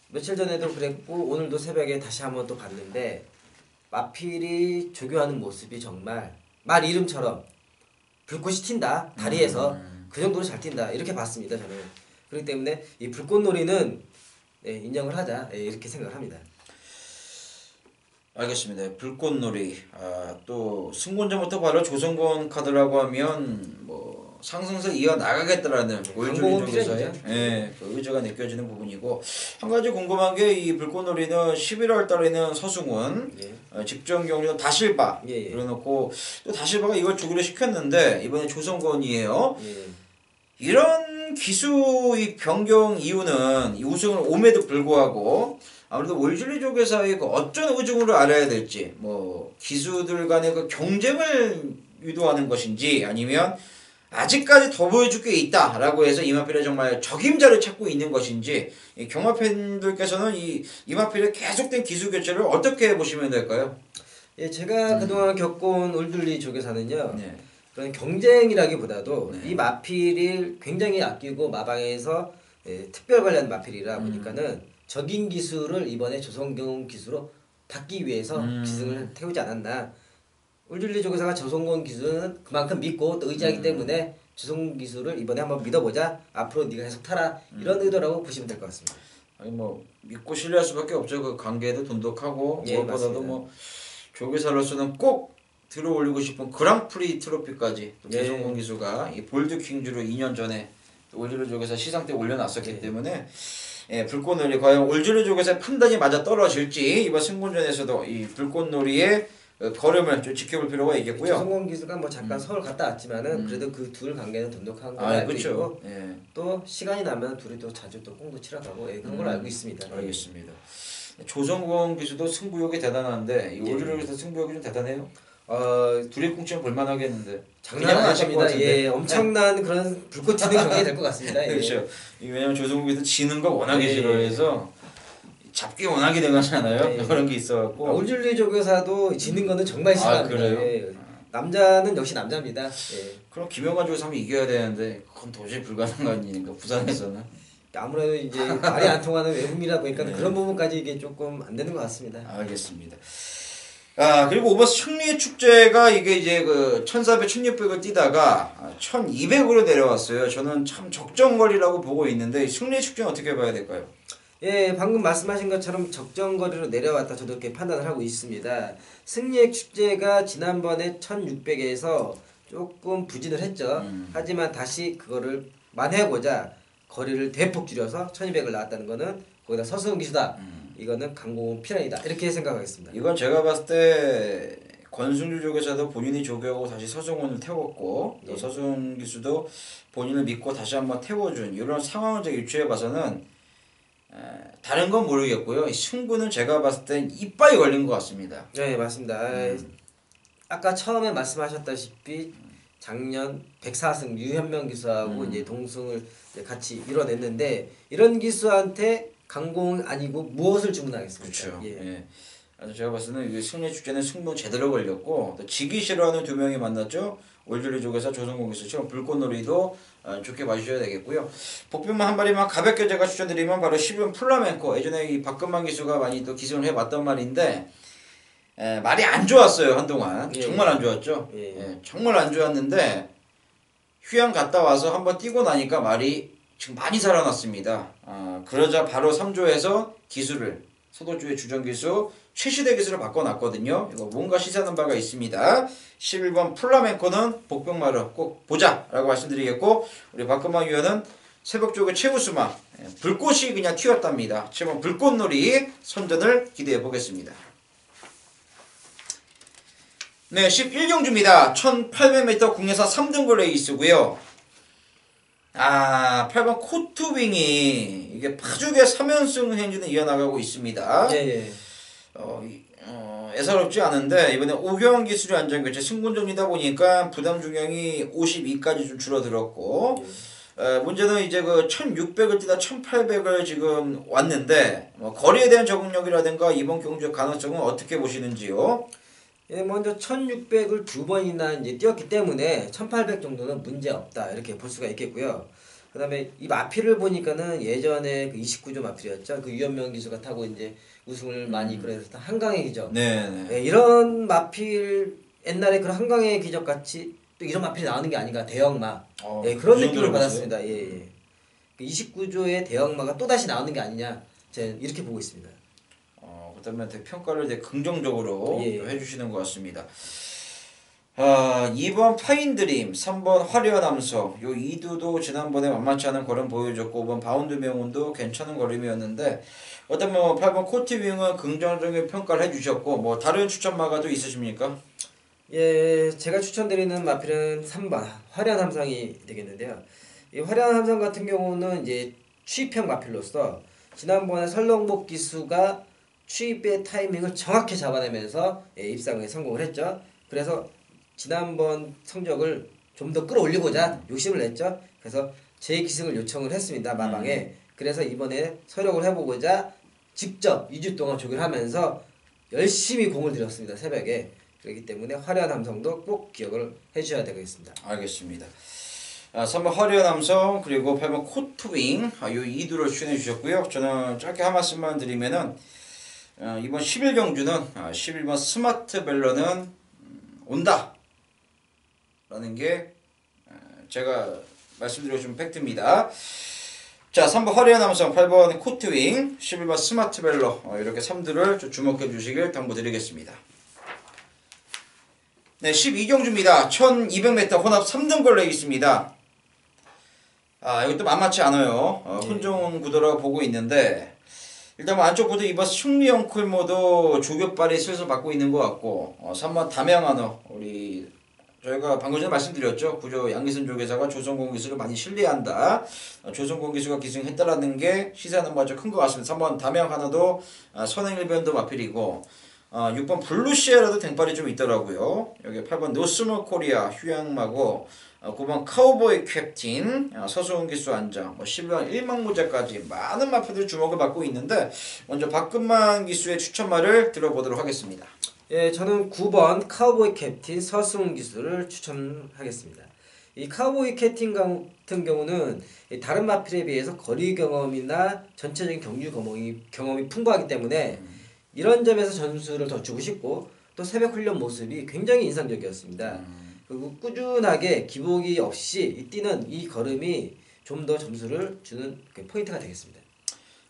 며칠 전에도 그랬고 오늘도 새벽에 다시 한번 또 봤는데 마필이 조교하는 모습이 정말 말 이름처럼 불꽃이 튄다 다리에서 그 정도로 잘 튄다 이렇게 봤습니다 저는. 그렇기 때문에 이 불꽃놀이는 인정을 하자 이렇게 생각을 합니다. 알겠습니다. 불꽃놀이. 또 승군전부터 바로 조성권 카드라고 하면 뭐 상승세 이어 나가겠다라는 광고는 오일조리조에서의 필연이죠. 그 의지가 느껴지는 부분이고, 한 가지 궁금한 게 이 불꽃놀이는 11월 달에는 서승훈, 직전 경기는 다실바 그래놓고 또 다실바가 이걸 주기로 시켰는데 이번에 조성권이에요. 이런 기수의 변경 이유는 이 우승을 옴에도 불구하고 아무래도 올줄리 조교사의 그 어떤 의중으로 알아야 될지, 뭐 기수들 간의 그 경쟁을 유도하는 것인지, 아니면 아직까지 더 보여줄 게 있다라고 해서 이마필에 정말 적임자를 찾고 있는 것인지, 이 경마 팬들께서는 이 이마필의 계속된 기수 교체를 어떻게 보시면 될까요? 예, 제가 그동안 겪어온 올줄리 조교사는요. 그런 경쟁이라기보다도 이 마필을 굉장히 아끼고 마방에서 특별 관리하는 마필이라 보니까는 적인 기수를 이번에 조성권 기수로 받기 위해서 기승을 태우지 않았나. 올줄리 조교사가 조성권 기수는 그만큼 믿고 또 의지하기 때문에 조성권 기수를 이번에 한번 믿어보자. 앞으로 네가 계속 타라. 이런 의도라고 보시면 될 것 같습니다. 아니 뭐 믿고 신뢰할 수밖에 없죠. 그 관계도 돈독하고 무엇보다도 뭐 조교사로서는 꼭 들어올리고 싶은 그랑프리 트로피까지 조성권 기수가 이 볼드 킹주로 2년 전에 올줄리 조교사 시상 때 올려놨었기 때문에 불꽃놀이 과연 올줄리 조교사의 판단이 맞아 떨어질지 이번 승군전에서도 이 불꽃놀이의 걸음을 좀 지켜볼 필요가 있겠고요. 조성권 기수가 뭐 잠깐 서울 갔다 왔지만은 그래도 그 둘 관계는 돈독한 걸로 알고 있고 또 시간이 나면 둘이 또 자주 또 꽁도 치러 가고 그런 걸로 알고 있습니다. 알겠습니다. 조성권 기수도 승부욕이 대단한데 이 올줄리 조교사 승부욕이 좀 대단해요. 둘이 꽁치면 볼만하겠는데. 장난 아닙니다. 예, 엄청난 그런 불꽃 튀는 경기가 될 것 같습니다. 그렇죠. 왜냐면 조성국 기수 지는 거 워낙에 싫어해서 잡기 워낙에 되잖아요. 그런 게 있어갖고. 올줄리 조교사도 지는 거는 정말 싫어합니다. 그래요? 남자는 역시 남자입니다. 그럼 김영관 조교사 한번 이겨야 되는데 그건 도저히 불가능한 일이니까 부산에서는. 아무래도 이제 말이 안 통하는 외국인이라 보니까 그런 부분까지 이게 조금 안 되는 것 같습니다. 알겠습니다. 그리고 오버스 승리의 축제가 이게 이제 그 1400, 1600을 뛰다가 1200으로 내려왔어요. 저는 참 적정거리라고 보고 있는데 승리의 축제는 어떻게 봐야 될까요? 예, 방금 말씀하신 것처럼 적정거리로 내려왔다 저도 이렇게 판단을 하고 있습니다. 승리의 축제가 지난번에 1600에서 조금 부진을 했죠. 하지만 다시 그거를 만회하고자 거리를 대폭 줄여서 1200을 나왔다는 거는 거기다 서승훈 기수다. 이거는 강공은 필연이다. 이렇게 생각하겠습니다. 이건 제가 봤을 때 권승주 조교사도 본인이 조교하고 다시 서승훈을 태웠고 또 서승훈 기수도 본인을 믿고 다시 한번 태워준 이런 상황을 제가 유추해 봐서는 다른 건 모르겠고요. 승부는 제가 봤을 땐 이빨이 걸린 것 같습니다. 네, 맞습니다. 아까 처음에 말씀하셨다시피 작년 104승 유현명 기수하고 이제 동승을 같이 이뤄냈는데 이런 기수한테 강공 아니고 무엇을 주문하겠습니까? 그렇죠. 제가 봤을 때는 승리 축제는 승부는 제대로 걸렸고 또 지기 싫어하는 두 명이 만났죠. 올줄리 조교사 조성권 기수처럼 불꽃놀이도 좋게 봐주셔야 되겠고요. 복병만 한 마리만 가볍게 제가 추천드리면 바로 10번 플라멘코. 예전에 이 박근만 기수가 많이 또 기승을 해봤던 말인데 말이 안 좋았어요 한동안. 정말 안 좋았죠. 정말 안 좋았는데 휴양 갔다 와서 한번 뛰고 나니까 말이 지금 많이 살아났습니다. 그러자 바로 3조에서 기수를 서도주의 주전기수 최시대 기수를 바꿔놨거든요. 이거 뭔가 시사하는 바가 있습니다. 11번 플라멘코는 복병마루 꼭 보자 라고 말씀드리겠고, 우리 박근만 위원은 새벽 쪽에 최우수마 불꽃이 그냥 튀었답니다. 7번 불꽃놀이 선전을 기대해 보겠습니다. 네, 11경주입니다. 1800m 국내사 3등급 레이스고요. 8번 코트윙이 이게 파죽의 3연승 행진을 이어나가고 있습니다. 애사롭지 않은데 이번에 오경환 기술이 안전교체 승분전이다 보니까 부담 중량이 52까지 좀 줄어들었고 문제는 이제 그 1600을 뛰다 1800을 지금 왔는데 뭐 거리에 대한 적응력이라든가 이번 경주의 가능성은 어떻게 보시는지요? 예, 먼저 1600을 두 번이나 이제 뛰었기 때문에 1800 정도는 문제 없다 이렇게 볼 수가 있겠고요. 그다음에 이 마필을 보니까는 예전에 그 29조 마필이었죠. 그 유현명 기수가 타고 이제 우승을 많이 이끌어냈던 한강의 기적. 네. 예, 이런 마필 옛날에 그런 한강의 기적 같이 또 이런 마필이 나오는 게 아닌가 대형마. 예, 그런 그 느낌을 정도로 받았습니다. 예, 예. 그 29조의 대형마가 또 다시 나오는 게 아니냐. 제가 이렇게 보고 있습니다. 그다음에 평가를 되게 긍정적으로 예. 해주시는 것 같습니다. 2번 파인드림, 3번 화려한 남성, 요 이두도 지난번에 만만치 않은 걸음 보여줬고 5번 바운드 명운도 괜찮은 걸음이었는데 어떤 뭐 8번 코티윙은 긍정적인 평가를 해주셨고 뭐 다른 추천마가도 있으십니까? 예, 제가 추천드리는 마필은 3번 화려한 함상이 되겠는데요. 이 화려한 함상 같은 경우는 이제 추입형 마필로서 지난번에 설렁복 기수가 추입의 타이밍을 정확히 잡아내면서 입상에 성공을 했죠. 그래서 지난번 성적을 좀 더 끌어올리고자 욕심을 냈죠. 그래서 재기승을 요청을 했습니다. 마방에. 그래서 이번에 서력을 해보고자 직접 2주 동안 조기를 하면서 열심히 공을 들였습니다. 새벽에. 그렇기 때문에 화려한 함성도 꼭 기억을 해주셔야 되겠습니다. 알겠습니다. 3번 화려한 남성 그리고 8번 코트윙 요 2두를 추천해 주셨고요. 저는 짧게 한 말씀만 드리면은 이번 11경주는 11번 스마트 벨러는 온다 라는 게 제가 말씀드리고 싶은 팩트입니다. 자, 3번 화려한 남성, 8번 코트윙, 11번 스마트 벨러 이렇게 3두를 좀 주목해 주시길 당부드리겠습니다. 네, 12경주입니다. 1200m 혼합 3등걸 레이스입니다. 있습니다. 이것도 만만치 않아요. 혼종 구도라고 보고 있는데 일단 뭐 안쪽 구도 이번 승리형 콜모도 조격발이 슬슬 받고 있는 것 같고 3번 담양한어 우리 저희가 방금 전에 말씀드렸죠. 구조 양기순 조계사가 조선공 기수를 많이 신뢰한다. 조선공 기수가 기승했다라는 게 시사하는 바가 큰 것 같습니다. 3번 담양한어도 선행일변도 마필이고 6번 블루시에라도 댕발이 좀 있더라고요. 여기 8번 노스몰 코리아 휴양마고 9번 카우보이 캡틴 서수훈 기수 안장 12번 일망무자까지 많은 마필들 주목을 받고 있는데 먼저 박근만 기수의 추천말을 들어보도록 하겠습니다. 예, 저는 9번 카우보이 캡틴 서승훈 기수를 추천하겠습니다. 이 카우보이 캡틴 같은 경우는 다른 마필에 비해서 거리 경험이나 전체적인 경주 경험이 풍부하기 때문에 이런 점에서 점수를 더 주고 싶고 또 새벽 훈련 모습이 굉장히 인상적이었습니다. 그리고 꾸준하게 기복이 없이 뛰는 이 걸음이 좀 더 점수를 주는 포인트가 되겠습니다.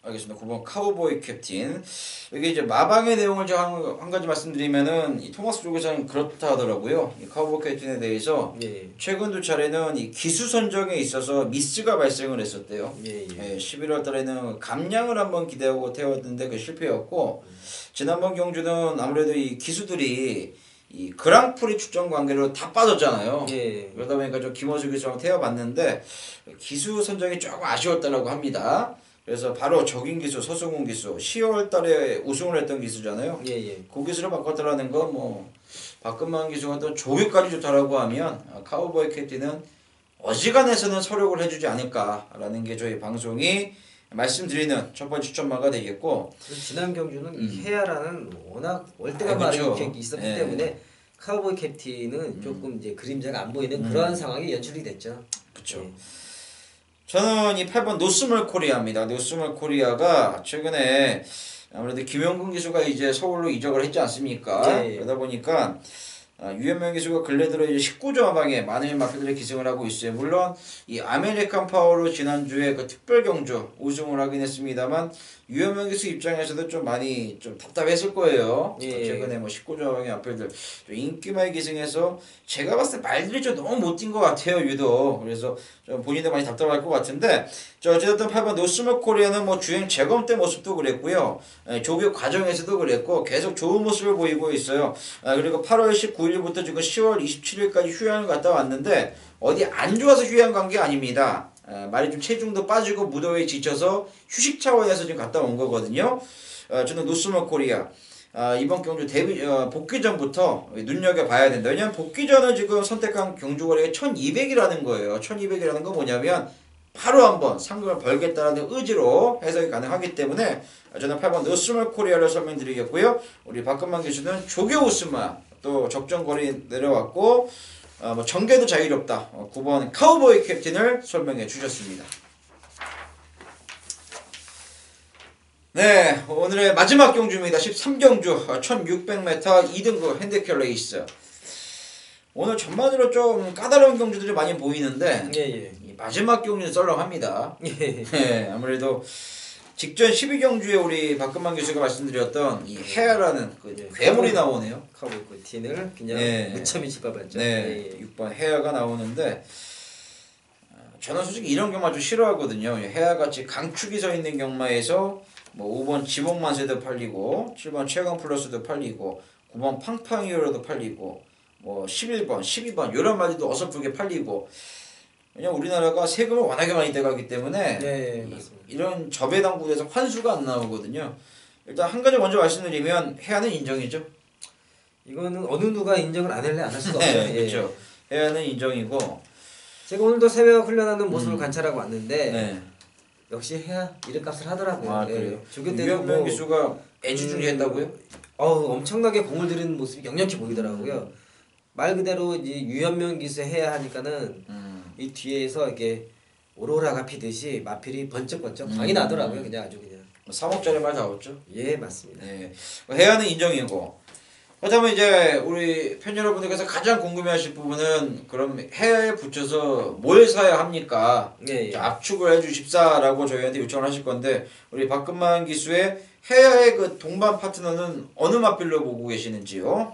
알겠습니다. 9번 카우보이 캡틴. 여기 이제 마방의 내용을 제가 한 가지 말씀드리면은 이 토마스 조교사는 그렇다 하더라고요. 이 카우보이 캡틴에 대해서 최근 두 차례는 이 기수 선정에 있어서 미스가 발생을 했었대요. 11월 달에는 감량을 한번 기대하고 태웠는데 그 실패였고 지난번 경주는 아무래도 이 기수들이 이 그랑프리 출전 관계로 다 빠졌잖아요. 그러다 보니까 좀 김호수 기수랑 태워봤는데 기수 선정이 조금 아쉬웠다라고 합니다. 그래서 바로 적인 기수, 서승훈 기수 10월 달에 우승을 했던 기수잖아요. 그 기수를 바꿨다라는 건 뭐 박근만 기수가 또 조교까지 좋다라고 하면 카우보이 캡틴은 어지간해서는 서력을 해주지 않을까라는 게 저희 방송이 말씀드리는 첫 번째 추천마가 되겠고 지난 경주는 이 해야라는 워낙 월등한 말이 있었기 때문에 카우보이 캡틴은 조금 이제 그림자가 안 보이는 그러한 상황이 연출이 됐죠. 그렇죠. 저는 이 8번 노스몰 코리아입니다. 노스몰 코리아가 최근에 아무래도 김영근 기수가 이제 서울로 이적을 했지 않습니까? 그러다 보니까 유현명 기수가 근래 들어 이제 19조 하방에 많은 마필들이 기승을 하고 있어요. 물론 이 아메리칸 파워로 지난주에 그 특별 경주 우승을 하긴 했습니다만 유현명 기수 입장에서도 좀 많이 좀 답답했을 거예요. 최근에 뭐 19조 하방의 마필들 인기마에 기승해서 제가 봤을 때 말들이 좀 너무 못 뛴 것 같아요. 유독. 그래서 좀 본인도 많이 답답할 것 같은데 어쨌든 8번 노스몰 코리아는 뭐 주행 재검 때 모습도 그랬고요. 조교 과정에서도 그랬고 계속 좋은 모습을 보이고 있어요. 그리고 8월 19일부터 지금 10월 27일까지 휴양을 갔다 왔는데 어디 안 좋아서 휴양 간 게 아닙니다. 말이 좀 체중도 빠지고 무더위에 지쳐서 휴식 차원에서 지금 갔다 온 거거든요. 저는 노스몰 코리아 이번 경주 복귀전부터 눈여겨봐야 된다. 왜냐면 복귀전은 지금 선택한 경주거리가 1200이라는 거예요. 1200이라는 건 뭐냐면 바로 한번 상금을 벌겠다라는 의지로 해석이 가능하기 때문에 저는 8번 노스멀 코리아를 설명드리겠고요. 우리 박근만 기수는 조교 우스마 또 적정거리 내려왔고 뭐 전개도 자유롭다. 9번 카우보이 캡틴을 설명해 주셨습니다. 네, 오늘의 마지막 경주입니다. 13경주 1600m 2등급 핸디캡 레이스. 오늘 전반으로 좀 까다로운 경주들이 많이 보이는데 이 마지막 경주는 썰렁합니다. 예, 아무래도 직전 12경주에 우리 박근만 교수가 말씀드렸던 이 해야라는 그 괴물이 나오네요. 카우보이 캡틴을 그냥 무참히 짓밟았죠. 네, 6번 해야가 나오는데 저는 솔직히 이런 경마 좀 싫어하거든요. 해야같이 강축이 서 있는 경마에서 뭐 5번 지목만세도 팔리고 7번 최강 플러스도 팔리고 9번 팡팡이어로도 팔리고 뭐 11번, 12번 이런 말들도 어설프게 팔리고 왜냐면 우리나라가 세금을 워낙에 많이 떼가기 때문에 이런 저배당국에서 환수가 안 나오거든요. 일단 한 가지 먼저 말씀드리면 해야는 인정이죠. 이거는 어느 누가 인정을 안 할래 안 할 수가 없죠. 네, 그렇죠. 해야는 인정이고 제가 오늘도 새벽 훈련하는 모습을 관찰하고 왔는데 역시 해야 이름값을 하더라고요. 아 그래요? 조교 때도 유현명 기수가 애지중지했다고요? 엄청나게 공을 들이는 모습이 역력히 보이더라고요. 말 그대로 이제 유현명 기수 해야 하니까는 이 뒤에서 이렇게 오로라가 피듯이 마필이 번쩍번쩍 광이 나더라고요. 그냥 아주 그냥 3억짜리 말 나왔죠? 예 맞습니다. 네. 해야는 인정이고 그렇다면 이제 우리 팬 여러분들께서 가장 궁금해하실 부분은 그럼 해야에 붙여서 뭘 사야 합니까? 압축을 해주십사라고 저희한테 요청을 하실 건데 우리 박근만 기수의 해야의 그 동반 파트너는 어느 마필로 보고 계시는지요?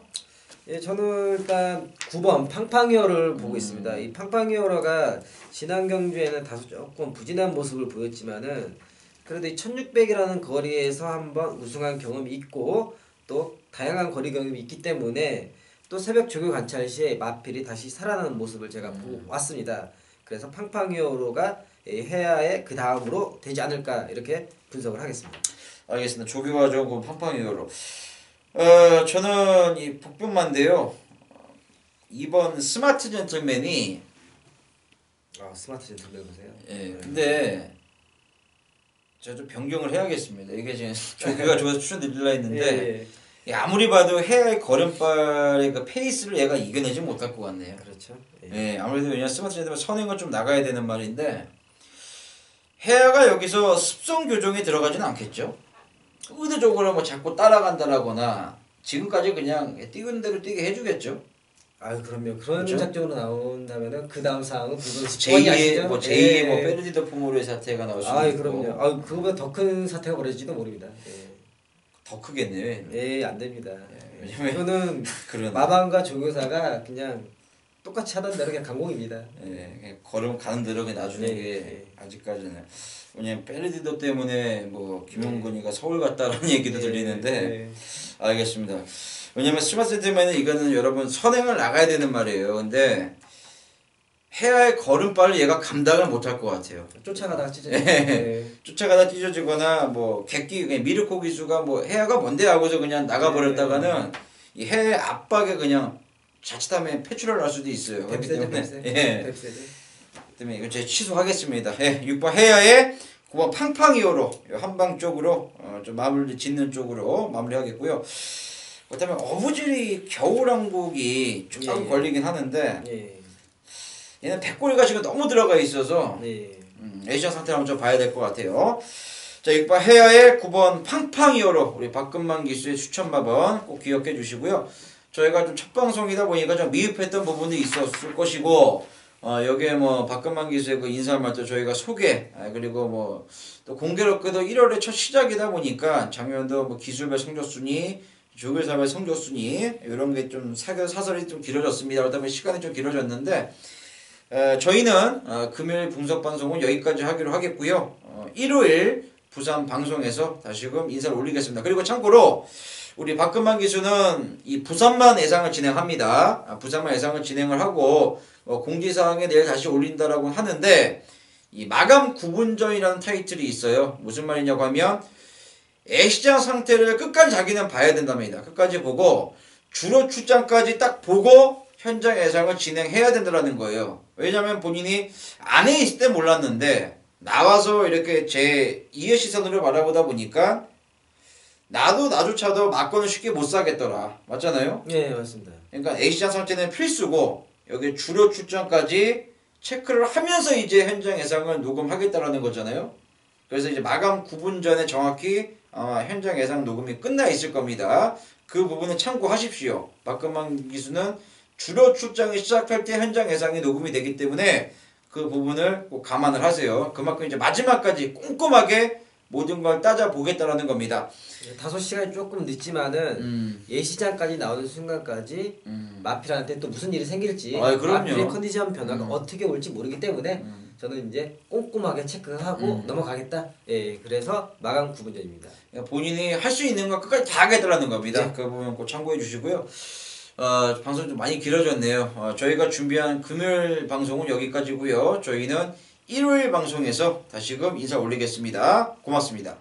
예, 저는 일단 9번 팡팡이어를 보고 있습니다. 이 팡팡이어가 지난 경주에는 다소 조금 부진한 모습을 보였지만은 그래도 이 1600이라는 거리에서 한번 우승한 경험이 있고 또 다양한 거리 경험이 있기 때문에 또 새벽 조교 관찰 시에 마필이 다시 살아나는 모습을 제가 보고 왔습니다. 그래서 팡팡이어로가 해야의 그 다음으로 되지 않을까 이렇게 분석을 하겠습니다. 알겠습니다. 조교가 좋은 팡팡이어로. 저는 이 복병만인데요. 2번 스마트 젠틀맨이 스마트 젠틀맨 보세요. 예. 근데 제가 좀 변경을 해야겠습니다. 이게 지금 조교가 좋아서 추천드리려 했는데 아무리 봐도 해야의 걸음발의 그 페이스를 얘가 이겨내지 못할 것 같네요. 그렇죠. 예. 아무래도 왜냐면 스마트 젠틀맨 선행은 좀 나가야 되는 말인데 해야가 여기서 습성 교정이 들어가지는 않겠죠. 의도적으로 뭐 자꾸 따라간다라거나 지금까지 그냥 뛰는 대로 뛰게 해주겠죠. 그럼요. 그런 작전으로 나온다면은 그 다음 상황은 제2의 뭐 페르디도 포모르의 사태가 나올 수 있고. 그럼요. 그거보다 더 큰 사태가 벌어질지도 모릅니다. 더 크겠네요. 안 됩니다. 왜냐면 이거는 마방과 조교사가 그냥 똑같이 하던 대로 그냥 강공입니다. 그냥 걸음 가는 대로 그냥 놔주는 게 아직까지는. 왜냐면 페르디도 때문에 뭐 김용근이가 서울 갔다라는 얘기도 들리는데 알겠습니다. 왜냐면 스마트 젠틀맨은 이거는 여러분 선행을 나가야 되는 말이에요. 근데 해야의 걸음발을 얘가 감당을 못할 것 같아요. 쫓아가다가 찢어져. 쫓아가다 찢어지거나 뭐 객기 미르코 기수가 뭐 해야가 뭔데 하고서 그냥 나가버렸다가는 이 해의 압박에 그냥 자칫하면 패출을 날 수도 있어요. 그렇기 때문에 때문에 이거 제가 취소하겠습니다. 6번 해야의 9번 팡팡이어로 한방 쪽으로 좀 마무리 짓는 쪽으로 마무리하겠고요. 그렇다면 어부질이 겨울왕국이 조금 걸리긴 하는데 얘는 백골이가 지금 너무 들어가 있어서 에이션 상태를 한번 좀 봐야 될 것 같아요. 자, 6번 해야의 9번 팡팡이어로 우리 박근만 기수의 추천마번 꼭 기억해 주시고요. 저희가 좀 첫 방송이다 보니까 좀 미흡했던 부분도 있었을 것이고 여기에 뭐 박근만 기수의 그 인사말도 저희가 소개 그리고 뭐 또 공교롭게도 1월의 첫 시작이다 보니까 작년도 뭐 기술별 성적순위 조교사별 성적순위 이런 게 좀 사설이 좀 길어졌습니다. 그렇다면 시간이 좀 길어졌는데 저희는 금요일 분석 방송은 여기까지 하기로 하겠고요. 일요일 부산 방송에서 다시금 인사를 올리겠습니다. 그리고 참고로 우리 박근만 기수는 이 부산만 예상을 진행합니다. 부산만 예상을 진행을 하고 공지사항에 내일 다시 올린다라고 하는데 이 마감 9분전이라는 타이틀이 있어요. 무슨 말이냐고 하면 애시장 상태를 끝까지 자기는 봐야 된답니다. 끝까지 보고 주로 출장까지 딱 보고 현장 예상을 진행해야 된다는 거예요. 왜냐하면 본인이 안에 있을 때 몰랐는데 나와서 이렇게 제 2의 시선으로 바라보다 보니까 나도 나조차도 막고는 쉽게 못 사겠더라. 맞잖아요? 예, 맞습니다. 그러니까 A시장 상태는 필수고 여기 주로 출장까지 체크를 하면서 이제 현장 예상을 녹음하겠다라는 거잖아요. 그래서 이제 마감 9분 전에 정확히 현장 예상 녹음이 끝나 있을 겁니다. 그 부분은 참고하십시오. 박근만 기수는 주로 출장이 시작할 때 현장 예상이 녹음이 되기 때문에 그 부분을 꼭 감안을 하세요. 그만큼 이제 마지막까지 꼼꼼하게 모든 걸 따져보겠다라는 겁니다. 5시간이 조금 늦지만은 예시장까지 나오는 순간까지 마필한테 또 무슨 일이 생길지 그럼요. 마필의 컨디션 변화가 어떻게 올지 모르기 때문에 저는 이제 꼼꼼하게 체크하고 넘어가겠다. 예, 그래서 마감 9분 전입니다. 본인이 할 수 있는 거 끝까지 다 하겠다라는 겁니다. 네. 그 부분 꼭 참고해 주시고요. 방송 좀 많이 길어졌네요. 저희가 준비한 금요일 방송은 여기까지고요. 저희는 일요일 방송에서 다시금 인사 올리겠습니다. 고맙습니다.